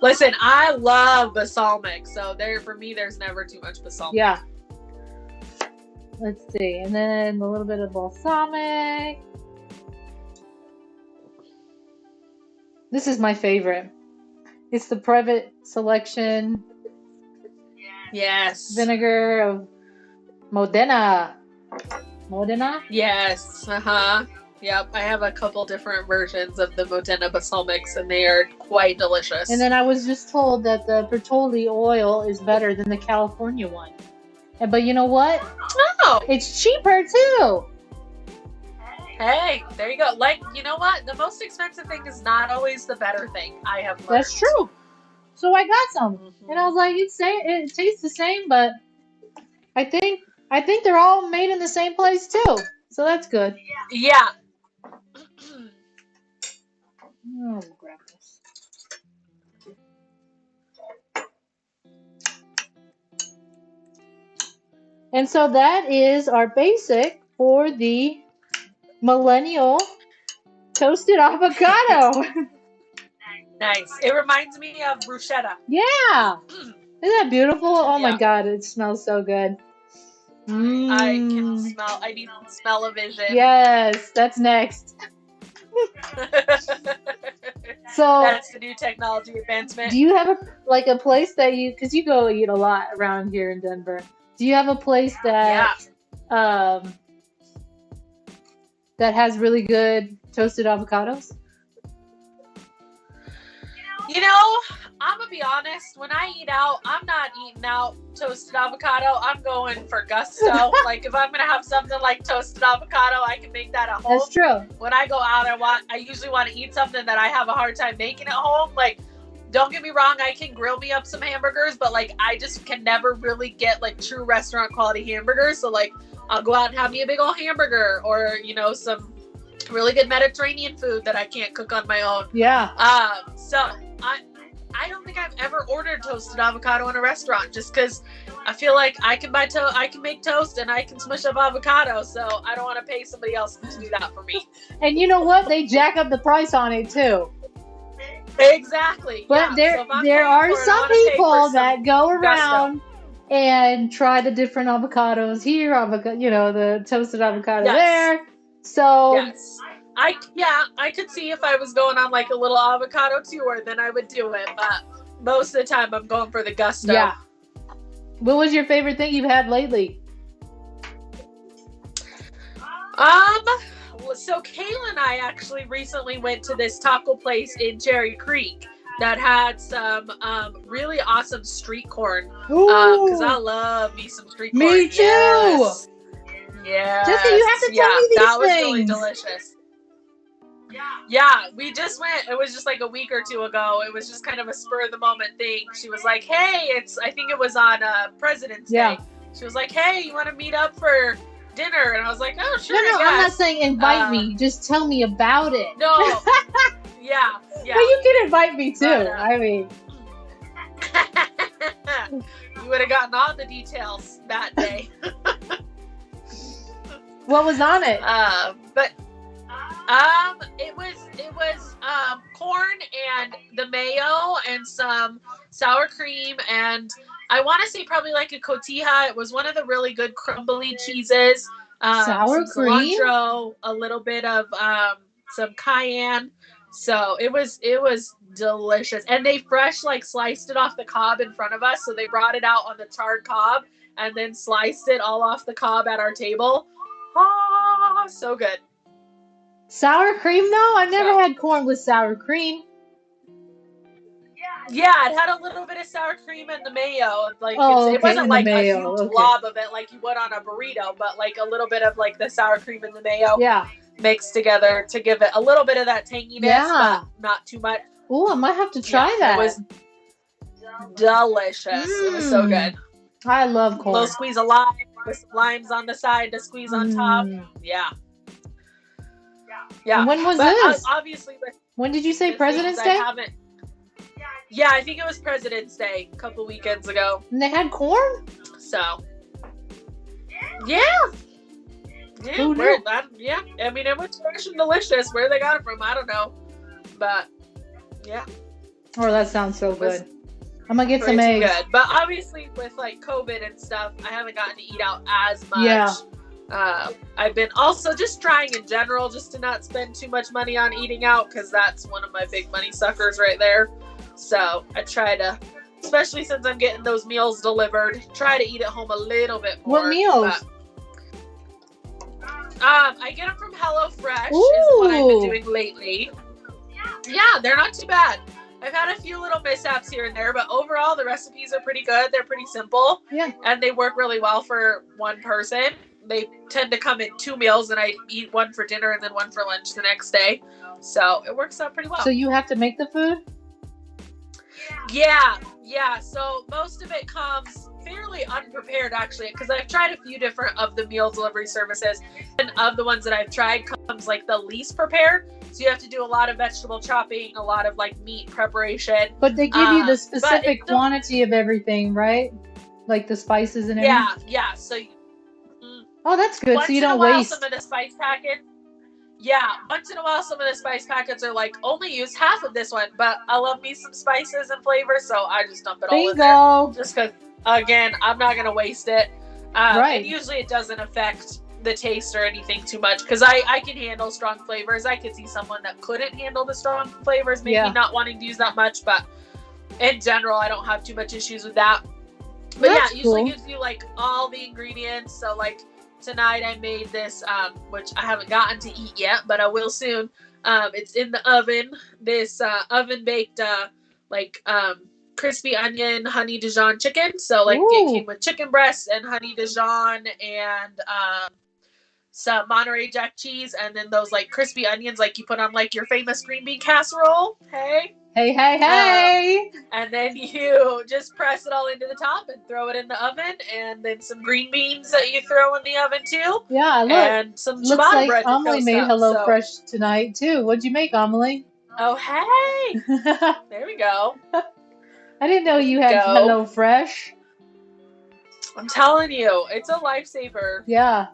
Listen, I love balsamic, so for me, there's never too much balsamic. Yeah. Let's see, and then a little bit of balsamic. This is my favorite. It's the Private Selection. Yes. Vinegar of Modena. Modena? Yes. Yep. I have a couple different versions of the Modena balsamics, and they are quite delicious. And then I was just told that the Bertolli oil is better than the California one. But you know what? Oh. It's cheaper too. Hey, there you go. Like, you know what? The most expensive thing is not always the better thing. I have learned. That's true. So I got some, and I was like, it tastes the same, but I think they're all made in the same place too. So that's good. Yeah. Oh, grab this. And so that is our basic for the millennial toasted avocado. Nice. It reminds me of bruschetta. Yeah. Isn't that beautiful? Oh my God, it smells so good. I can smell. I need smell-o-vision. Yes, that's next. So that's the new technology advancement. Do you have a place that because you go eat a lot around here in Denver? Do you have a place that that has really good toasted avocados? You know, I'm gonna be honest. When I eat out, I'm not eating out toasted avocado. I'm going for gusto. Like if I'm gonna have something like toasted avocado, I can make that at home. That's true. When I go out, I usually want to eat something that I have a hard time making at home. Like, don't get me wrong, I can grill me up some hamburgers, but like I just can never really get like true restaurant quality hamburgers. So like I'll go out and have me a big old hamburger, or some really good Mediterranean food that I can't cook on my own. Yeah. So I don't think I've ever ordered toasted avocado in a restaurant, just because I feel like I can make toast and I can smush up avocado, so I don't want to pay somebody else to do that for me. And you know what? They jack up the price on it too. Exactly. But yeah. there are some people that go around and try the different avocados here, the toasted avocado there. So yes. I could see if I was going on like a little avocado tour, then I would do it. But most of the time, I'm going for the gusto. Yeah. What was your favorite thing you've had lately? So Kayla and I actually recently went to this taco place in Cherry Creek that had some really awesome street corn. Because I love me some street corn. Me too. Yes. Jessica, you have to tell me these that was things. Really delicious. Yeah, we just went. It was just like a week or two ago. It was just kind of a spur of the moment thing. She was like, "Hey, I think it was on President's Day." She was like, "Hey, you want to meet up for dinner?" And I was like, "Oh, sure." No, I'm not saying invite me. Just tell me about it. No. yeah. But you can invite me too. I mean, you would have gotten all the details that day. What was on it? It was corn and the mayo and some sour cream, and I want to say probably like a cotija. It was one of the really good crumbly cheeses. Sour some cream, cilantro, a little bit of some cayenne. So it was delicious, and they fresh sliced it off the cob in front of us. So they brought it out on the charred cob and then sliced it all off the cob at our table. Oh, so good. Sour cream though? I've never had corn with sour cream. Yeah, it had a little bit of sour cream and the mayo. It wasn't like a huge blob of it like you would on a burrito, but like a little bit of like the sour cream and the mayo mixed together to give it a little bit of that tanginess, but not too much. Oh, I might have to try that. It was delicious. It was so good. I love corn. A little squeeze of lime with some limes on the side to squeeze on top. Yeah. And when was this? Obviously. When did you say President's Day? Yeah, I think it was President's Day a couple weekends ago. And they had corn? So. Yeah. Who knew? I mean, it was fresh and delicious. Where they got it from, I don't know. But, yeah. Oh, that sounds so good. I'm going to get some eggs. Good. But obviously, with COVID and stuff, I haven't gotten to eat out as much. Yeah. I've been also just trying in general just to not spend too much money on eating out, because that's one of my big money suckers right there. So I try to, especially since I'm getting those meals delivered, try to eat at home a little bit more. What meals? I get them from HelloFresh. Is what I've been doing lately. Yeah, they're not too bad. I've had a few little mishaps here and there, but overall the recipes are pretty good. They're pretty simple. Yeah. And they work really well for one person. They tend to come in 2 meals, and I eat one for dinner and then one for lunch the next day. So it works out pretty well. So you have to make the food? Yeah. So most of it comes fairly unprepared, actually, because I've tried a few different of the meal delivery services, and of the ones that I've tried comes the least prepared. So you have to do a lot of vegetable chopping, a lot of meat preparation. But they give you the specific quantity of everything, right? Like the spices and everything? Yeah. So oh, that's good. So you don't waste. Some of the spice packets. Yeah, once in a while, some of the spice packets are only use half of this one, but I love me some spices and flavors, so I just dump it all in there. Just because, again, I'm not going to waste it. Right. And usually it doesn't affect the taste or anything too much, because I can handle strong flavors. I could see someone that couldn't handle the strong flavors, maybe not wanting to use that much, but in general, I don't have too much issues with that. But yeah, it usually gives you all the ingredients. So tonight I made this, which I haven't gotten to eat yet, but I will soon. It's in the oven. This oven baked crispy onion honey Dijon chicken. So it came with chicken breasts and honey Dijon and some Monterey Jack cheese, and then those crispy onions you put on your famous green bean casserole. Hey. Hey. And then you just press it all into the top and throw it in the oven, and then some green beans that you throw in the oven too. Yeah, look. And some Looks ciabatta like bread to Amelie toast made up, HelloFresh tonight too. What'd you make, Amelie? Oh, hey! There we go. I didn't know you had HelloFresh. I'm telling you, it's a lifesaver. Yeah.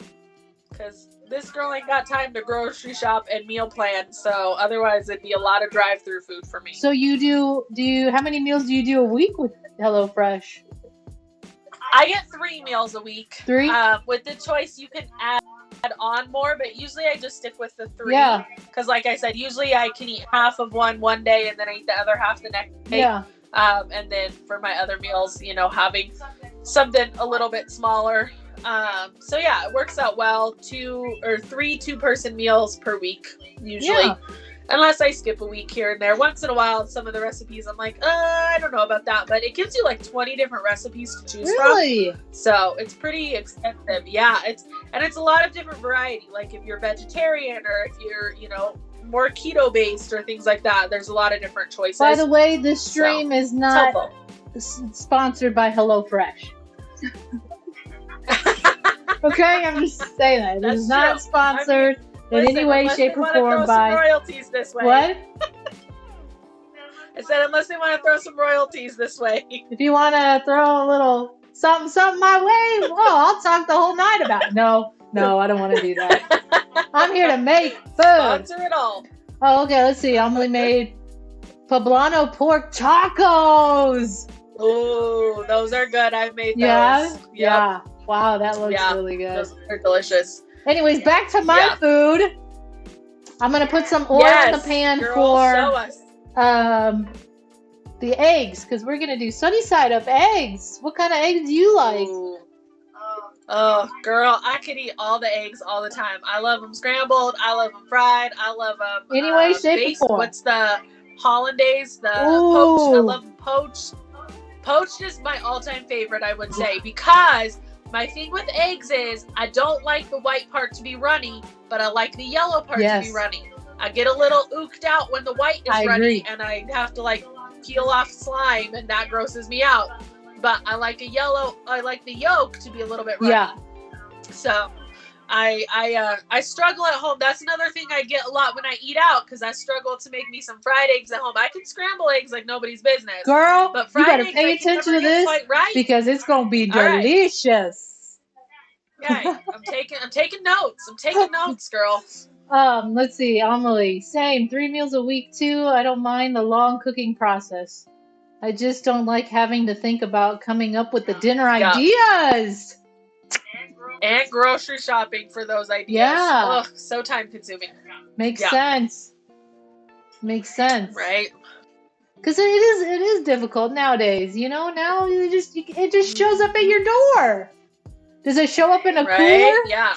Because this girl ain't got time to grocery shop and meal plan, so otherwise it'd be a lot of drive-through food for me. So you how many meals do you do a week with HelloFresh? I get 3 meals a week. 3? With the choice, you can add on more, but usually I just stick with the 3. Yeah. Because like I said, usually I can eat half of one day and then I eat the other half the next day. Yeah. And then for my other meals, having something a little bit smaller. So yeah, it works out well. 2 or 3 2-person meals per week, usually. Yeah. Unless I skip a week here and there. Once in a while, some of the recipes, I'm like, I don't know about that. But it gives you like 20 different recipes to choose from. So it's pretty extensive. Yeah, it's a lot of different variety. Like if you're vegetarian or if you're, more keto based or things like that, there's a lot of different choices. By the way, this stream is not sponsored by HelloFresh. Okay, I'm just saying that. It's not sponsored in any way, shape, or form by royalties this way. What? I said unless they want to throw some royalties this way. If you want to throw a little something my way, I'll talk the whole night about it. No, I don't want to do that. I'm here to make food. Sponsor it all. Oh, okay, let's see. Emily made poblano pork tacos. Ooh, those are good. I've made those. Yeah. Wow, that looks really good. Those are delicious. Anyways, back to my food. I'm gonna put some oil in the pan for the eggs, because we're gonna do sunny side up eggs. What kind of eggs do you like? Ooh. Oh, girl, I could eat all the eggs all the time. I love them scrambled. I love them fried. I love them anyway, shape or form. What's the hollandaise? The poached. I love them poached. Poached is my all-time favorite, I would say, because my thing with eggs is I don't like the white part to be runny, but I like the yellow part to be runny. I get a little ooked out when the white is runny, and I have to peel off slime, and that grosses me out. But I like the yolk to be a little bit runny. Yeah. So I struggle at home. That's another thing I get a lot when I eat out, because I struggle to make me some fried eggs at home. I can scramble eggs like nobody's business. Girl, but you better pay attention to this because it's going to be delicious. Right. Okay, I'm taking notes. I'm taking notes, girl. Let's see, Amelie. Same, 3 meals a week too. I don't mind the long cooking process. I just don't like having to think about coming up with the dinner ideas. And grocery shopping for those ideas. Yeah. Ugh, so time consuming. Makes sense. Right. Because it is difficult nowadays. Now it just shows up at your door. Does it show up in a cooler? Yeah.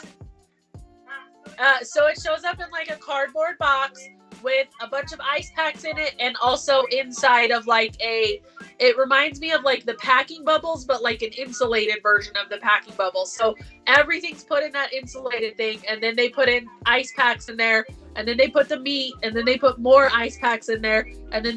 So it shows up in a cardboard box with a bunch of ice packs in it, and also inside of it reminds me of the packing bubbles, but an insulated version of the packing bubbles. So everything's put in that insulated thing, and then they put in ice packs in there, and then they put the meat, and then they put more ice packs in there, and then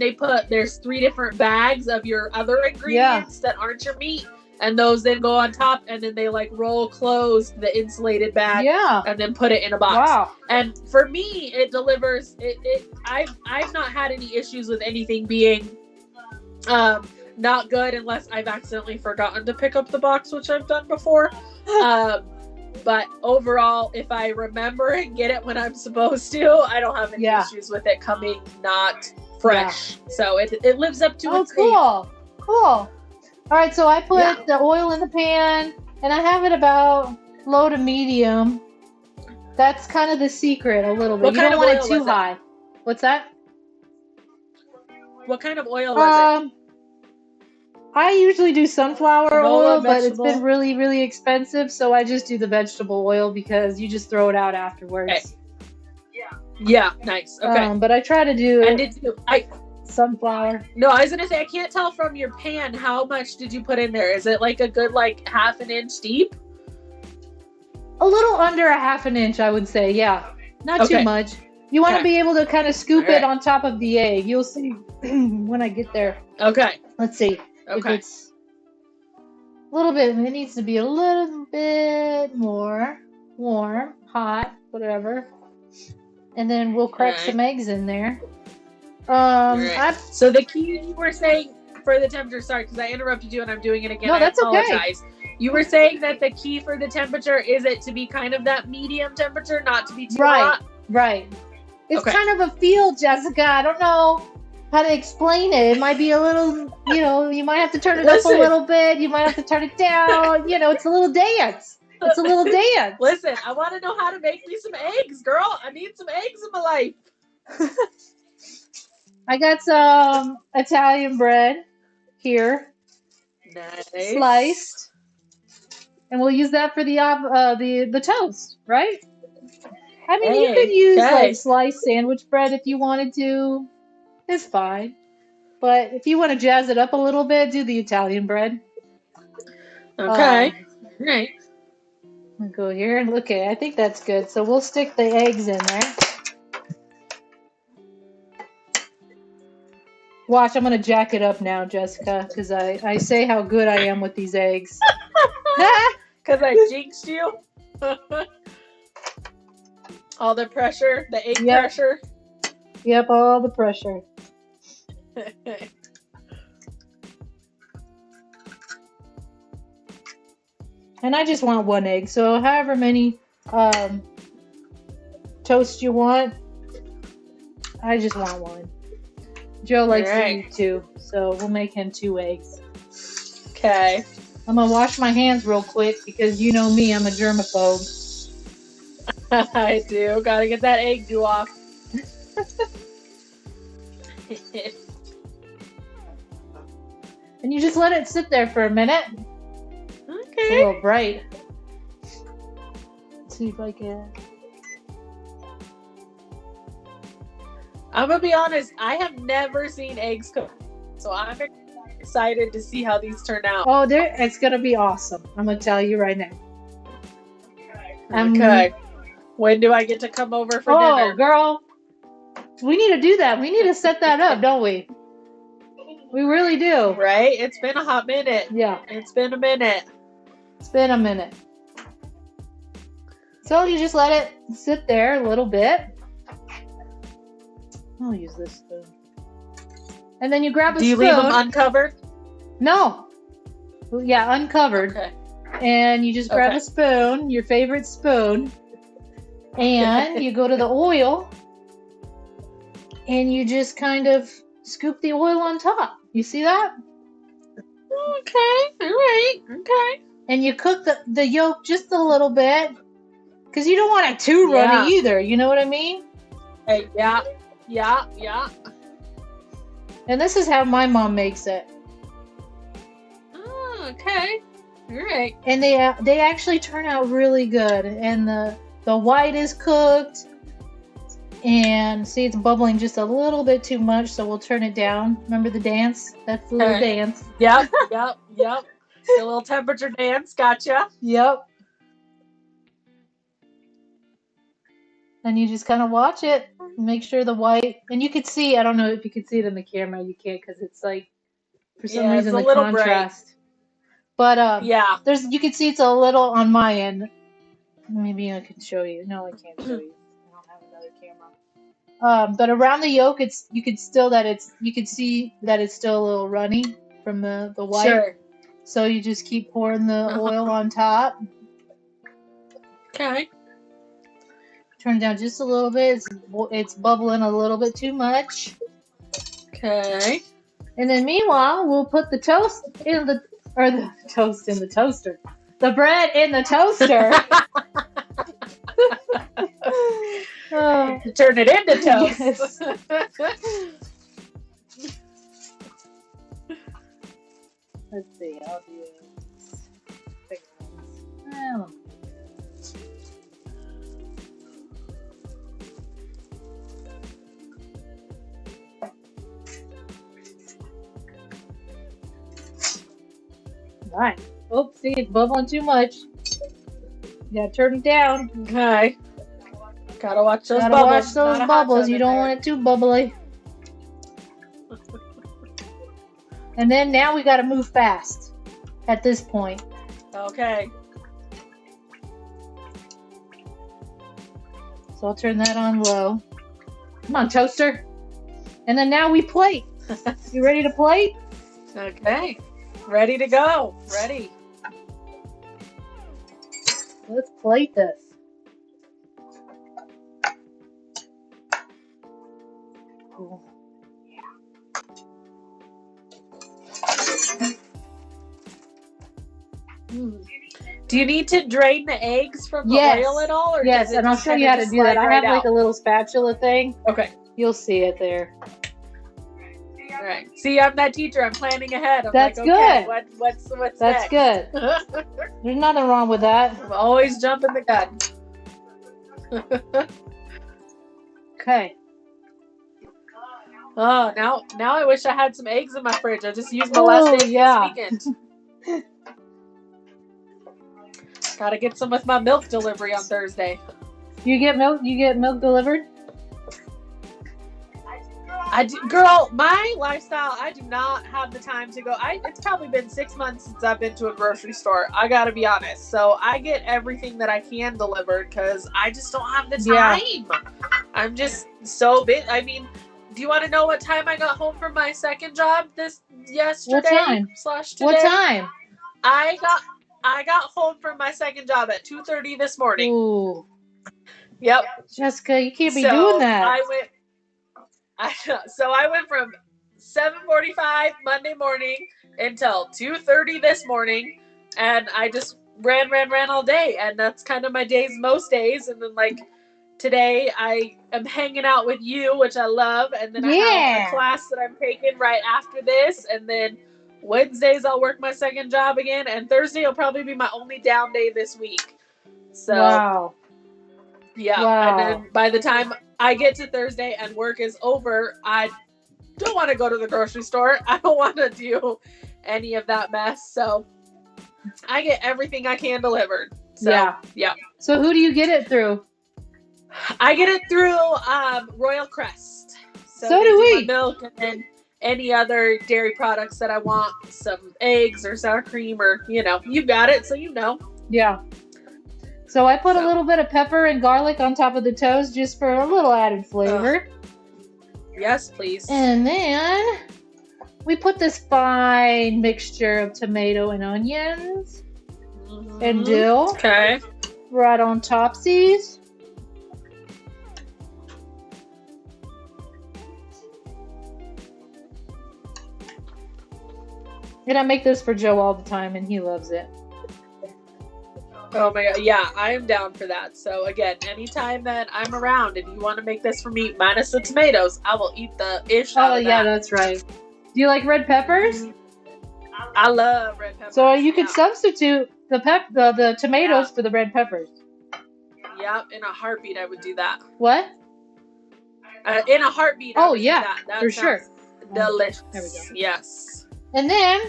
there's 3 different bags of your other ingredients that aren't your meat. And those then go on top, and then they roll close the insulated bag, and then put it in a box. Wow. And for me, it delivers. I've not had any issues with anything being not good unless I've accidentally forgotten to pick up the box, which I've done before. But overall, if I remember and get it when I'm supposed to, I don't have any issues with it coming not fresh. Yeah. So it lives up to its name. Cool. All right, so I put the oil in the pan, and I have it about low to medium. That's kind of the secret a little bit. You don't want it too high. What's that? What kind of oil was it? I usually do sunflower oil, but it's been really, really expensive, so I just do the vegetable oil because you just throw it out afterwards. Okay. Yeah, nice. Okay. But I try to do sunflower. No, I was gonna say I can't tell from your pan how much did you put in there. Is it a good half an inch deep? A little under a half an inch, I would say. Yeah, not too much. You want to Okay. be able to kind of scoop All right. it on top of the egg. You'll see when I get there. Okay. Let's see if Okay. it's a little bit. It needs to be a little bit more warm, hot, whatever. And then we'll crack some eggs in there. So the key you were saying for the temperature, sorry, because I interrupted you and I'm doing it again. No, that's I apologize. Okay. You were saying that the key for the temperature is it to be kind of that medium temperature, not to be too hot? Right. It's kind of a feel, Jessica. I don't know how to explain it. It might be a little, you might have to turn it up a little bit. You might have to turn it down. It's a little dance. It's a little dance. Listen, I want to know how to make me some eggs, girl. I need some eggs in my life. I got some Italian bread here. Nice. Sliced. And we'll use that for the toast, right? I mean, you could use like sliced sandwich bread if you wanted to. It's fine. But if you want to jazz it up a little bit, do the Italian bread. Okay. Right. I'll go here and look at it. I think that's good. So we'll stick the eggs in there. Watch, I'm going to jack it up now, Jessica, because I say how good I am with these eggs. Because I jinxed you? All the pressure, the egg pressure? Yep, all the pressure. And I just want one egg, so however many toast you want, I just want one. Joe likes to eat 2, so we'll make him 2 eggs. Okay. I'm going to wash my hands real quick because you know me, I'm a germaphobe. I do. Gotta get that egg dew off. And you just let it sit there for a minute. Okay. It's a little bright. Let's see if I can. I'm gonna be honest, I have never seen eggs cook, so I'm excited to see how these turn out. Oh, it's gonna be awesome. I'm gonna tell you right now. Okay. When do I get to come over for dinner? Oh, girl. We need to do that. We need to set that up, don't we? We really do. Right? It's been a hot minute. Yeah. It's been a minute. It's been a minute. So you just let it sit there a little bit. I'll use this spoon. And then you grab a spoon. Do you leave them uncovered? No. Yeah, uncovered. Okay. And you just grab a spoon, your favorite spoon, and you go to the oil, and you just kind of scoop the oil on top. You see that? Okay. All right. Okay. And you cook the yolk just a little bit, because you don't want it too runny either. You know what I mean? Yeah. And this is how my mom makes it. Oh, okay. All right. And they actually turn out really good. And the white is cooked. And see, it's bubbling just a little bit too much, so we'll turn it down. Remember the dance? That little dance. Yep. The little temperature dance. Gotcha. Yep. And you just kind of watch it. Make sure the white, and you could see, I don't know if you can see it in the camera, you can't because it's like, for some reason, the contrast. Bright. But you can see it's a little on my end. Maybe I can show you. No, I can't show you. I don't have another camera. But around the yolk, you can see that it's still a little runny from the white. Sure. So you just keep pouring the oil on top. Okay. Turn it down just a little bit. It's bubbling a little bit too much. Okay. And then meanwhile, we'll put the toast in the toast in the toaster. The bread in the toaster. Turn it into toast. Yes. Let's see. I'll use big ones. Right. Oops, see, it's bubbling too much. You gotta turn it down. Okay. Gotta watch those Gotta bubbles. watch those Not a hot bubbles. tub You in don't there. want it too bubbly. And then now we gotta move fast at this point. Okay. So I'll turn that on low. Come on, toaster. And then now we plate. You ready to plate? Okay. Ready to go. Ready. Let's plate this. Cool. Do you need to drain the eggs from the oil at all? Or yes, does it and I'll just show you how to just do that. slide I right have like out? a little spatula thing. Okay. You'll see it there. All right. See, I'm that teacher. I'm planning ahead. I'm That's like, okay, good. what's That's next? good. There's nothing wrong with that. I'm always jumping the gun. Okay. Oh, now I wish I had some eggs in my fridge. I just used my last egg this weekend. Gotta get some with my milk delivery on Thursday. You get milk? You get milk delivered? Girl, my lifestyle, I do not have the time to go. It's probably been 6 months since I've been to a grocery store. I gotta be honest. So I get everything that I can delivered because I just don't have the time. Yeah. I'm just so big. I mean, do you want to know what time I got home from my second job yesterday? What time? /today? What time? I got home from my second job at 2:30 this morning. Ooh. Yep. Jessica, you can't be doing that. I went from 7:45 Monday morning until 2:30 this morning, and I just ran all day, and that's kind of my days most days. And then like today I am hanging out with you, which I love, and then I have a class that I'm taking right after this, and then Wednesdays I'll work my second job again, and Thursday will probably be my only down day this week. So wow. Yeah, and then by the time I get to Thursday and work is over, I don't want to go to the grocery store. I don't want to do any of that mess. So I get everything I can delivered. So, yeah. So who do you get it through? I get it through Royal Crest. So do we. My milk and then any other dairy products that I want, some eggs or sour cream or, you got it. So Yeah. So I put a little bit of pepper and garlic on top of the toast just for a little added flavor. Yes, please. And then we put this fine mixture of tomato and onions and dill. Okay. Right on topsies. And I make this for Joe all the time, and he loves it. Oh my god, yeah, I am down for that. So again, anytime that I'm around and you want to make this for me, minus the tomatoes, I will eat the ish out of that. Oh yeah, that's right. Do you like red peppers? I love red peppers. So you could substitute the tomatoes for the red peppers. Yep, in a heartbeat I would do that. What? In a heartbeat I would do that. That for sure. Delicious. There we go. Yes. And then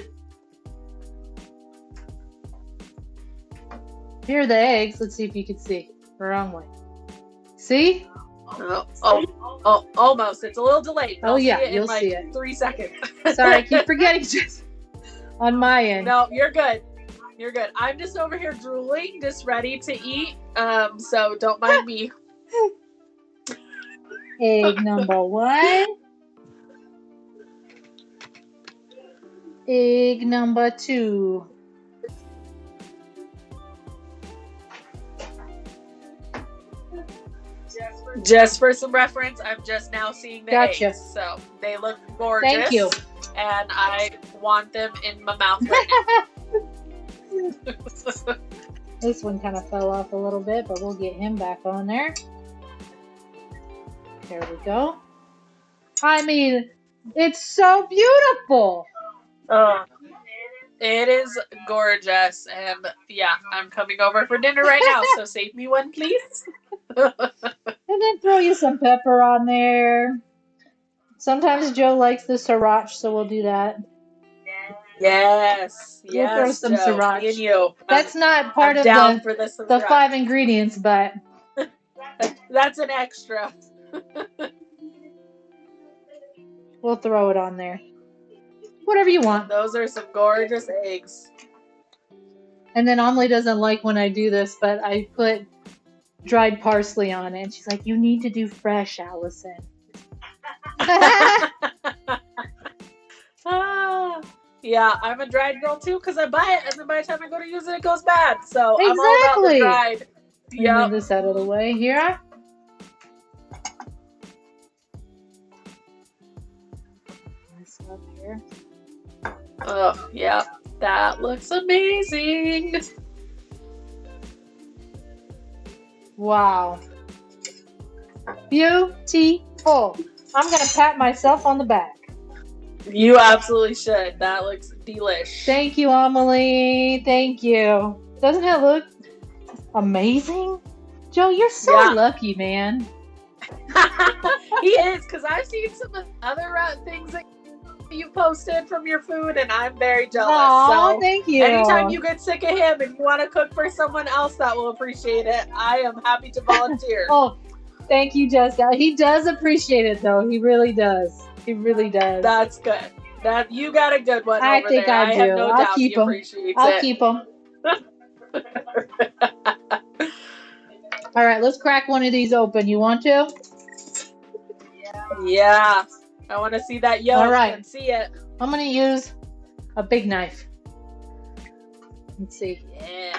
here are the eggs. Let's see if you can see. The wrong way. See? Oh, almost. It's a little delayed. Oh yeah, you'll see it. 3 seconds. Sorry, I keep forgetting just on my end. No, you're good. You're good. I'm just over here drooling, just ready to eat. So don't mind me. Egg number 1. Egg number 2. Just for some reference, I'm just now seeing the Gotcha. eggs. So they look gorgeous. Thank you. And I want them in my mouth right now. This one kind of fell off a little bit, but we'll get him back on there. There we go. I mean, it's so beautiful. It is gorgeous. And yeah, I'm coming over for dinner right now. So save me one, please. And then throw you some pepper on there. Sometimes Joe likes the sriracha, so we'll do that. Yes. We'll throw some Joe, sriracha. me and you. That's not part of the 5 ingredients, but That's an extra. We'll throw it on there. Whatever you want. Those are some gorgeous eggs. And then Amelie doesn't like when I do this, but I put dried parsley on it. And she's like, you need to do fresh, Allison. Yeah, I'm a dried girl too because I buy it and then by the time I go to use it, it goes bad. So I'm all about the dried. Yeah. Move this out of the way here. This up here. Oh, yeah. That looks amazing. Wow. Beautiful. I'm going to pat myself on the back. You absolutely should. That looks delish. Thank you, Amelie. Thank you. Doesn't it look amazing? Joe, you're so lucky, man. He is, because I've seen some of the other things that you posted from your food, and I'm very jealous. Oh, so thank you. Anytime you get sick of him and you want to cook for someone else that will appreciate it, I am happy to volunteer. Oh, thank you, Jessica. He does appreciate it, though. He really does. He really does. That's good. That you got a good one. I think I do. I have no doubt he appreciates it. I'll keep him. All right, let's crack one of these open. You want to? Yeah. I want to see that yolk. All right. And see it. I'm going to use a big knife. Let's see. Yeah.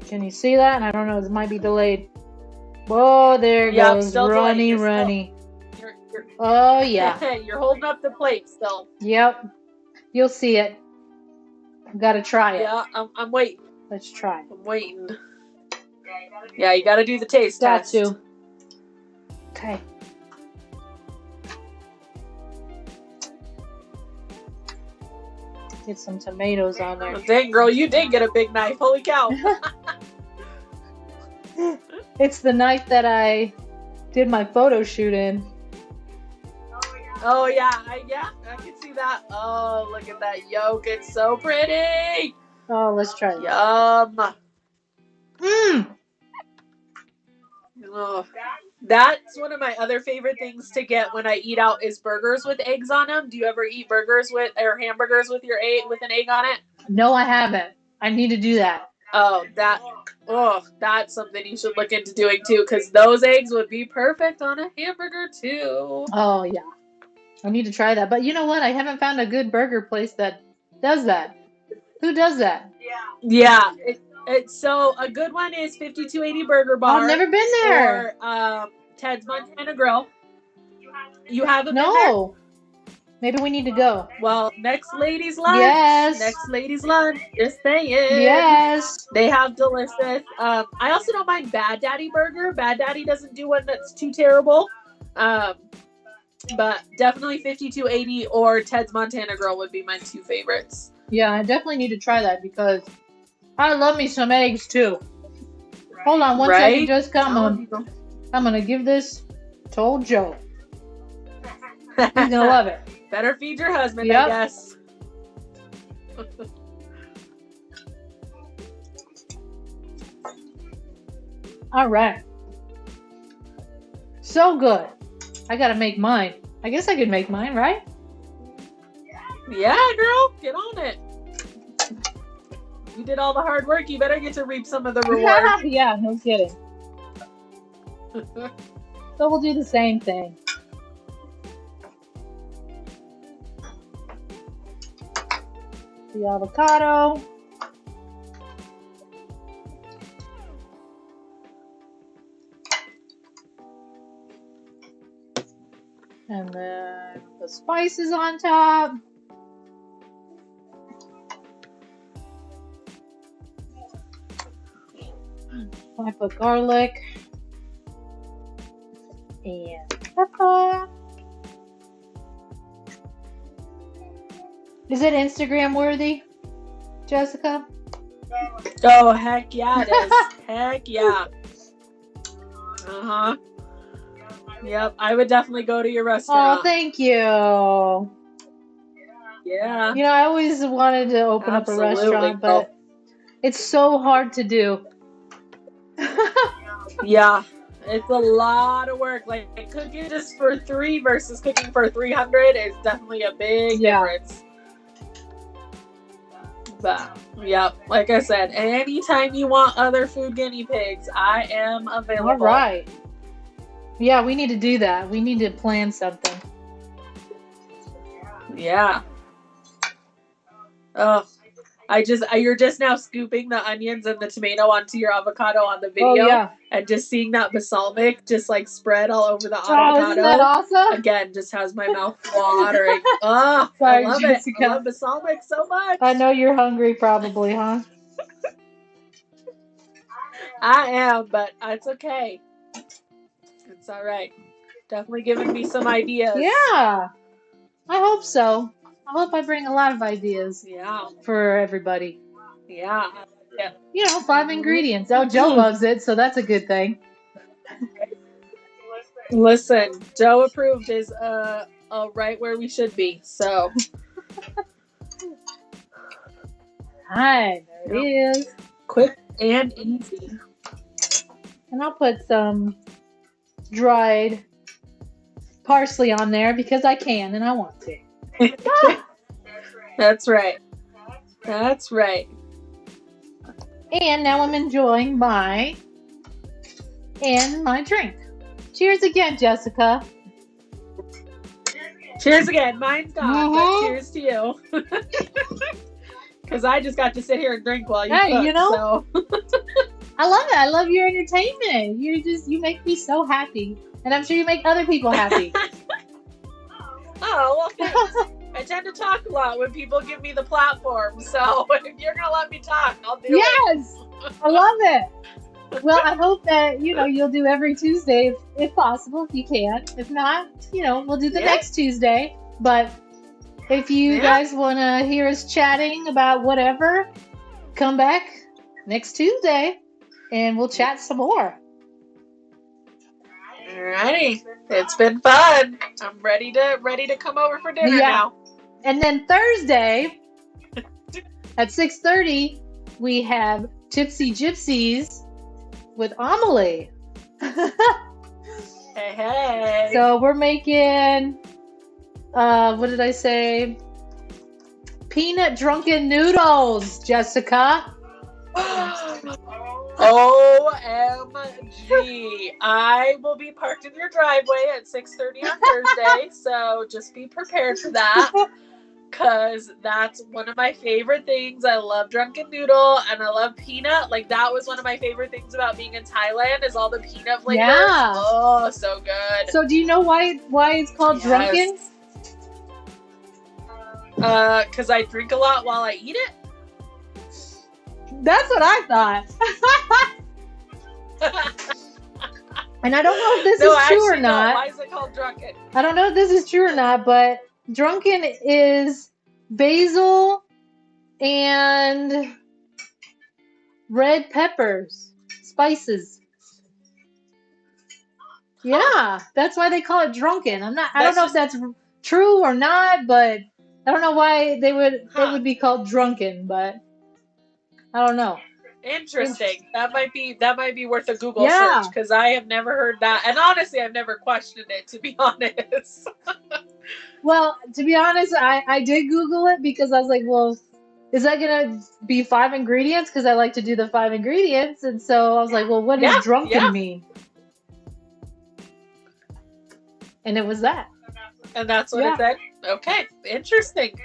Can you see that? I don't know. This might be delayed. Whoa, there it goes. Runny. Oh, yeah. You're holding up the plate still. Yep. You'll see it. I've got to try it. Yeah, I'm waiting. Let's try. I'm waiting. Yeah, you got to do the taste test. Got to. Okay. Get some tomatoes on there. Oh, dang, girl, you did get a big knife. Holy cow. It's the knife that I did my photo shoot in. Oh, yeah. I can see that. Oh, look at that yolk. It's so pretty. Oh, let's try it. Yum. Mmm. Oh, that's one of my other favorite things to get when I eat out is burgers with eggs on them. Do you ever eat burgers or hamburgers with with an egg on it? No, I haven't. I need to do that. Oh, that's something you should look into doing too, because those eggs would be perfect on a hamburger too. Oh, yeah. I need to try that. But you know what? I haven't found a good burger place that does that. Who does that? Yeah. So a good one is 5280 Burger Bar. I've never been there. Or Ted's Montana Grill. You haven't been there? No. Maybe we need to go. Well, next ladies' lunch. Yes. Next ladies' lunch. Just saying. Yes. They have delicious. I also don't mind Bad Daddy Burger. Bad Daddy doesn't do one that's too terrible. But definitely 5280 or Ted's Montana Grill would be my two favorites. Yeah, I definitely need to try that because I love me some eggs too. Hold on one second, just come on. I'm going to give this to old Joe. He's going to love it. Better feed your husband, I guess. All right. So good. I got to make mine. I guess I could make mine, right? Yeah, girl. Get on it. You did all the hard work. You better get to reap some of the reward. Yeah, no kidding. So we'll do the same thing. The avocado. And then the spices on top. I put garlic and pepper. Is it Instagram worthy, Jessica? Oh, heck yeah, it is. Heck yeah. Uh-huh. Yep, I would definitely go to your restaurant. Oh, thank you. Yeah. You know, I always wanted to open up a restaurant, but it's so hard to do. Yeah. It's a lot of work. Like cooking just for 3 versus cooking for 300 is definitely a big difference. But yeah, like I said, anytime you want other food guinea pigs, I am available. All right. Yeah, we need to do that. We need to plan something. Yeah. Oh, you're just now scooping the onions and the tomato onto your avocado on the video. Oh, yeah. And just seeing that balsamic just like spread all over the avocado. Isn't that awesome? Again, just has my mouth watering. Oh, sorry, I love Jessica. it. I love balsamic so much. I know you're hungry probably, huh? I am, but it's okay. It's all right. Definitely giving me some ideas. Yeah. I hope so. I hope I bring a lot of ideas for everybody. Yeah. You know, 5 ingredients. Oh, Joe loves it, so that's a good thing. Listen, Joe approved is right where we should be, so. Hi, there it is. Quick and easy. And I'll put some dried parsley on there because I can and I want to. That's right. That's right. And now I'm enjoying my drink. Cheers again, Jessica. Cheers again. Mine's gone, but cheers to you. Because I just got to sit here and drink while you cook, you know, so. I love it. I love your entertainment. You make me so happy. And I'm sure you make other people happy. Oh, well, thanks. I tend to talk a lot when people give me the platform, so if you're going to let me talk, I'll do it. Yes! I love it. Well, I hope that, you'll do every Tuesday if possible, if you can. If not, we'll do the next Tuesday. But if you guys want to hear us chatting about whatever, come back next Tuesday and we'll chat some more. Alrighty. It's been fun. I'm ready to come over for dinner now. And then Thursday at 6:30, we have Tipsy Gypsies with Amelie. Hey. So we're making, what did I say? Peanut drunken noodles, Jessica. OMG. I will be parked in your driveway at 6:30 on Thursday, so just be prepared for that. Because that's one of my favorite things. I love drunken noodle and I love peanut. Like, that was one of my favorite things about being in Thailand is all the peanut flavors. Yeah. Oh, so good. So do you know why it's called drunken? Because I drink a lot while I eat it. That's what I thought. And I don't know if this is true or not. Why is it called drunken? I don't know if this is true or not, but drunken is basil and red peppers, spices. Yeah, that's why they call it drunken. I don't know if that's true or not, but I don't know why they would be called drunken, but I don't know. Interesting. That might be worth a Google search because I have never heard that, and honestly, I've never questioned it. To be honest. Well, to be honest, I did Google it because I was like, well, is that gonna be 5 ingredients? Because I like to do the 5 ingredients, and so I was like, well, what does drunken mean? And it was that. And that's what it said? Okay. Interesting.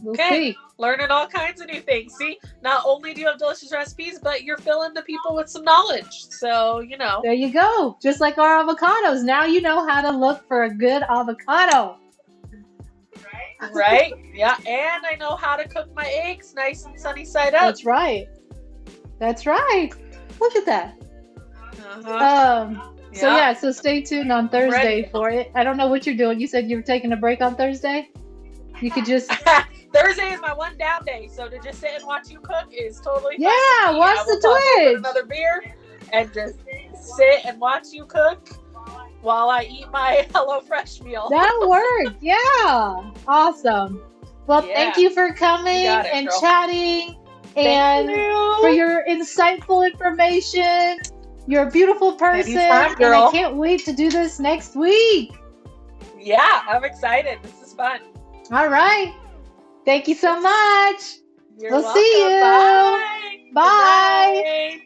Okay. Learning all kinds of new things. See, not only do you have delicious recipes, but you're filling the people with some knowledge. So, There you go. Just like our avocados. Now you know how to look for a good avocado. Right? Yeah. And I know how to cook my eggs nice and sunny side up. That's right. Look at that. So stay tuned on Thursday for it. I don't know what you're doing. You said you were taking a break on Thursday? You could just... Thursday is my one down day, so to just sit and watch you cook is totally fine. Yeah, watch the Twitch. Another beer and just sit and watch you cook. while I eat my HelloFresh meal. That'll work. Yeah. Awesome. Well, thank you for coming and girl. chatting and for your insightful information. You're a beautiful person. Anytime, girl. And I can't wait to do this next week. Yeah, I'm excited. This is fun. All right. Thank you so much. You're we'll welcome. see you. Bye. Bye.